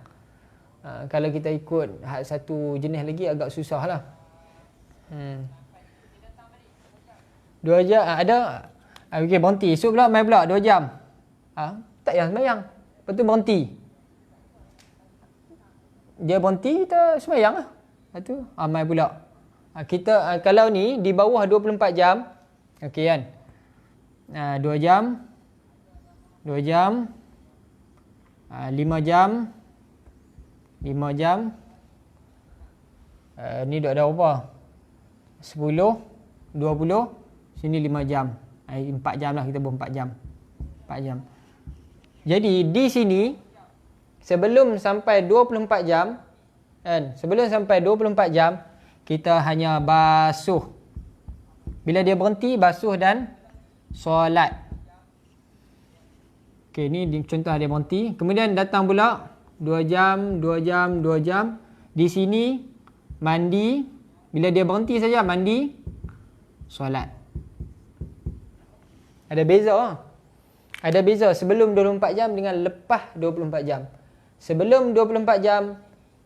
Kalau kita ikut satu jenis lagi agak susah lah. 2 jam ada. Okey, berhenti. Esok pula main pula 2 jam. Tak payah semayang. Lepas tu berhenti. Dia berhenti, kita semayang lah. Lepas tu main pula. Kita kalau ni di bawah 24 jam. Okey kan. 2 jam. 2 jam. 5 jam. 5 jam. Ni dah ada berapa? 10, 20, sini 5 jam. 4 jam lah, kita buat 4 jam. 4 jam. Jadi di sini sebelum sampai 24 jam kan, sebelum sampai 24 jam kita hanya basuh. Bila dia berhenti, basuh dan solat. Okey, ni contoh dia berhenti. Kemudian datang pula 2 jam, 2 jam, 2 jam. Di sini mandi. Bila dia berhenti saja mandi, solat. Ada beza. Ada beza sebelum 24 jam dengan lepas 24 jam. Sebelum 24 jam,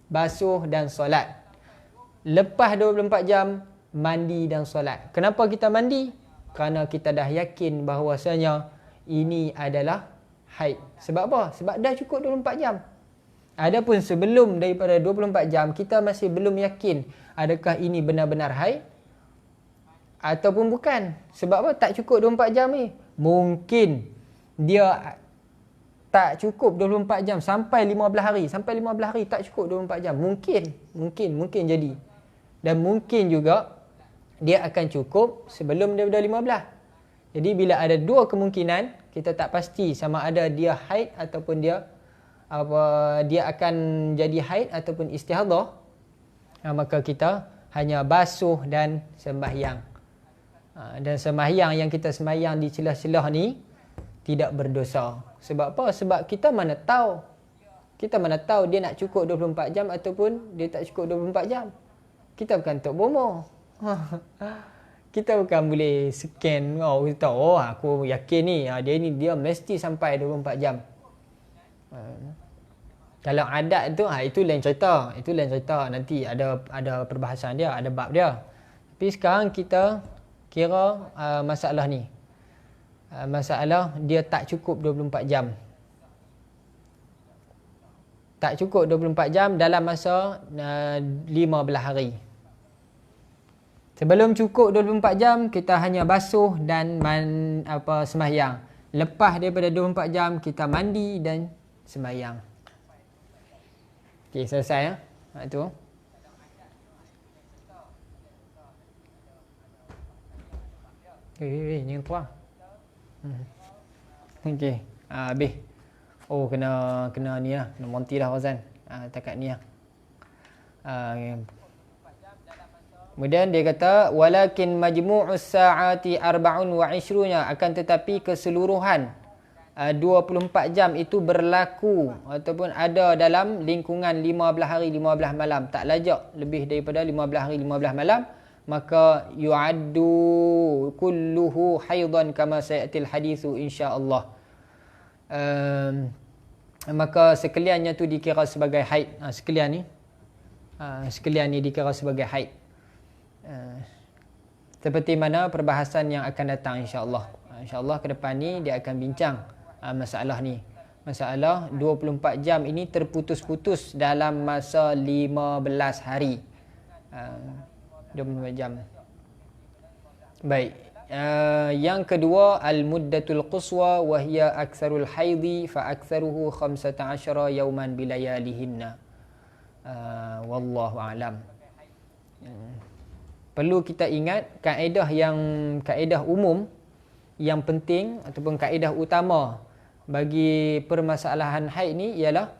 basuh dan solat. Lepas 24 jam, mandi dan solat. Kenapa kita mandi? Kerana kita dah yakin bahawasanya ini adalah haid. Sebab apa? Sebab dah cukup 24 jam. Adapun sebelum daripada 24 jam, kita masih belum yakin adakah ini benar-benar haid ataupun bukan. Sebab apa? Tak cukup 24 jam ni. Mungkin dia tak cukup 24 jam sampai 15 hari. Sampai 15 hari tak cukup 24 jam. Mungkin jadi. Dan mungkin juga dia akan cukup sebelum daripada 15. Jadi bila ada dua kemungkinan, kita tak pasti sama ada dia haid ataupun dia akan jadi haid ataupun istihadah, maka kita hanya basuh dan sembahyang. Dan sembahyang yang kita sembahyang di celah-celah ni tidak berdosa. Sebab apa? Sebab kita mana tahu. Kita mana tahu dia nak cukup 24 jam ataupun dia tak cukup 24 jam. Kita bukan tok bomo. Kita bukan boleh scan. Kita tahu, aku yakin ni dia mesti sampai 24 jam. Kalau adat tu, itu lain cerita. Itu lain cerita. Nanti ada perbahasan dia, ada bab dia. Tapi sekarang kita kira masalah ni. Masalah dia tak cukup 24 jam. Tak cukup 24 jam dalam masa 15 hari. Sebelum cukup 24 jam, kita hanya basuh dan sembahyang. Lepas daripada 24 jam, kita mandi dan sembahyang. Okey, selesai ya. Itu. Jangan tuang. Okey, habis. Oh, kena ni lah. Kena monti dah Razan. Takat ni lah. Kemudian dia kata walakin majmu'us sa'ati 24, akan tetapi keseluruhan 24 jam itu berlaku ataupun ada dalam lingkungan 15 hari 15 malam, tak lajak lebih daripada 15 hari 15 malam, maka yu'addu kulluhu haidan kama sayatil hadithu insya-Allah. Maka sekaliannya tu dikira sebagai haid. Sekalian ni dikira sebagai haid. Seperti mana perbahasan yang akan datang insya-Allah. Insya-Allah ke depan ni dia akan bincang masalah ni. Masalah 24 jam ini terputus-putus dalam masa 15 hari. 24 jam. Baik. Yang kedua al-muddatul quswa wa hiya aktsarul haidhi fa aktsaruhu 15 yawman bilayalihinna. Wallahu a'lam. Perlu kita ingat kaedah umum yang penting ataupun kaedah utama bagi permasalahan haid ni ialah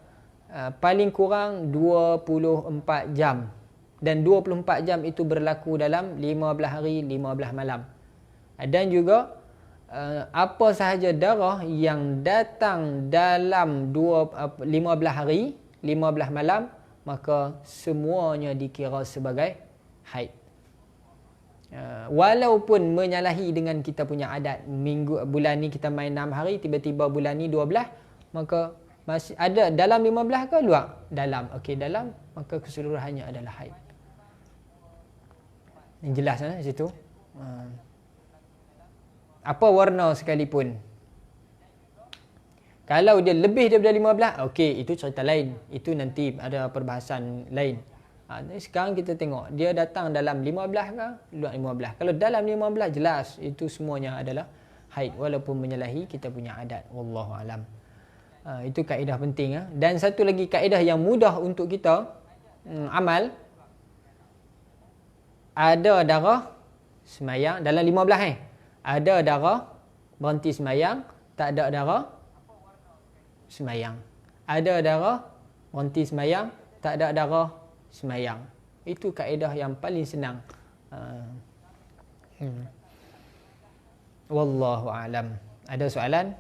paling kurang 24 jam. Dan 24 jam itu berlaku dalam 15 hari 15 malam. Dan juga apa sahaja darah yang datang dalam 15 hari 15 malam, maka semuanya dikira sebagai haid. Walaupun menyalahi dengan kita punya adat, bulan ni kita main 6 hari, tiba-tiba bulan ni 12, maka masih ada dalam 15 ke luar? Dalam. Okey, dalam, maka keseluruhannya adalah haid. Yang jelas di situ. Apa warna sekalipun. Kalau dia lebih daripada 15, okey, itu cerita lain. Itu nanti ada perbahasan lain. Sekarang kita tengok, dia datang dalam 15 ke? Luar 15. Kalau dalam 15, jelas itu semuanya adalah haid. Walaupun menyalahi kita punya adat. Wallahualam. Itu kaedah penting. Dan satu lagi kaedah yang mudah untuk kita amal. Ada darah semayang dalam 15 Ada darah berhenti semayang, tak ada darah semayang. Ada darah berhenti semayang, tak ada darah semayang. Itu kaedah yang paling senang. Wallahu alam. Ada soalan?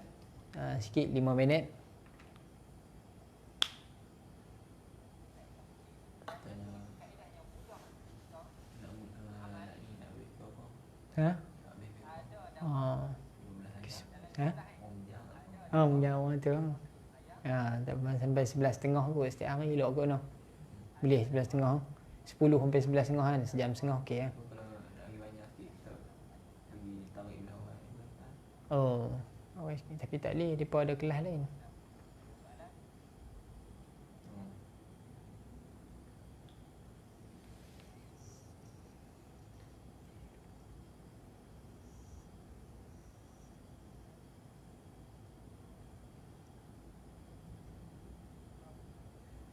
Sikit 5 minit. Ha? Menjawab tu. Tak sampai 11.30 kot setiap hari elok kot no. Boleh 11.30. 10 sampai 11.30 kan, sejam setengah okey ya. Oh, tapi tak boleh, depa ada kelas lain.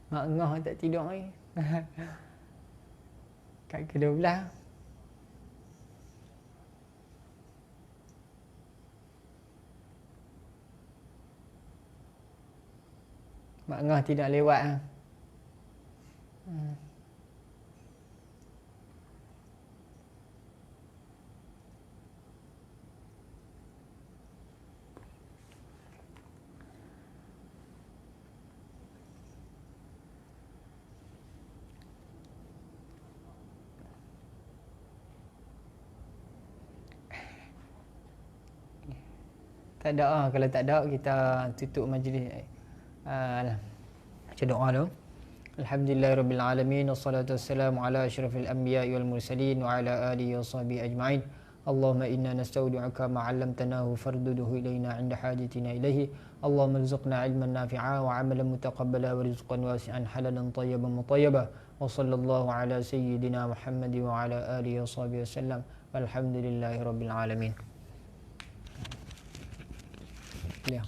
Mak ngah tak tidur lagi. Kat ke-12. Mak ngah tidak lewat. Tak ada. Kalau tak ada, kita tutup majlis. Baca doa dulu. Alhamdulillahirabbil alamin, wassalatu wassalamu ala asyrafil anbiya'i wal mursalin wa ala alihi washabihi ajma'in. Allahumma inna nastaudi'uka ma 'allamtanahu farduduhu ilayna 'inda hajatina ilayhi. Allahumma rzuqna 'ilman nafi'a wa 'amalan mutaqabbala wa rizqan wasi'an halalan tayyiban mutayyaba. Wa sallallahu ala sayyidina Muhammad wa ala alihi washabihi wasallam. Walhamdulillahirabbil alamin. Yeah.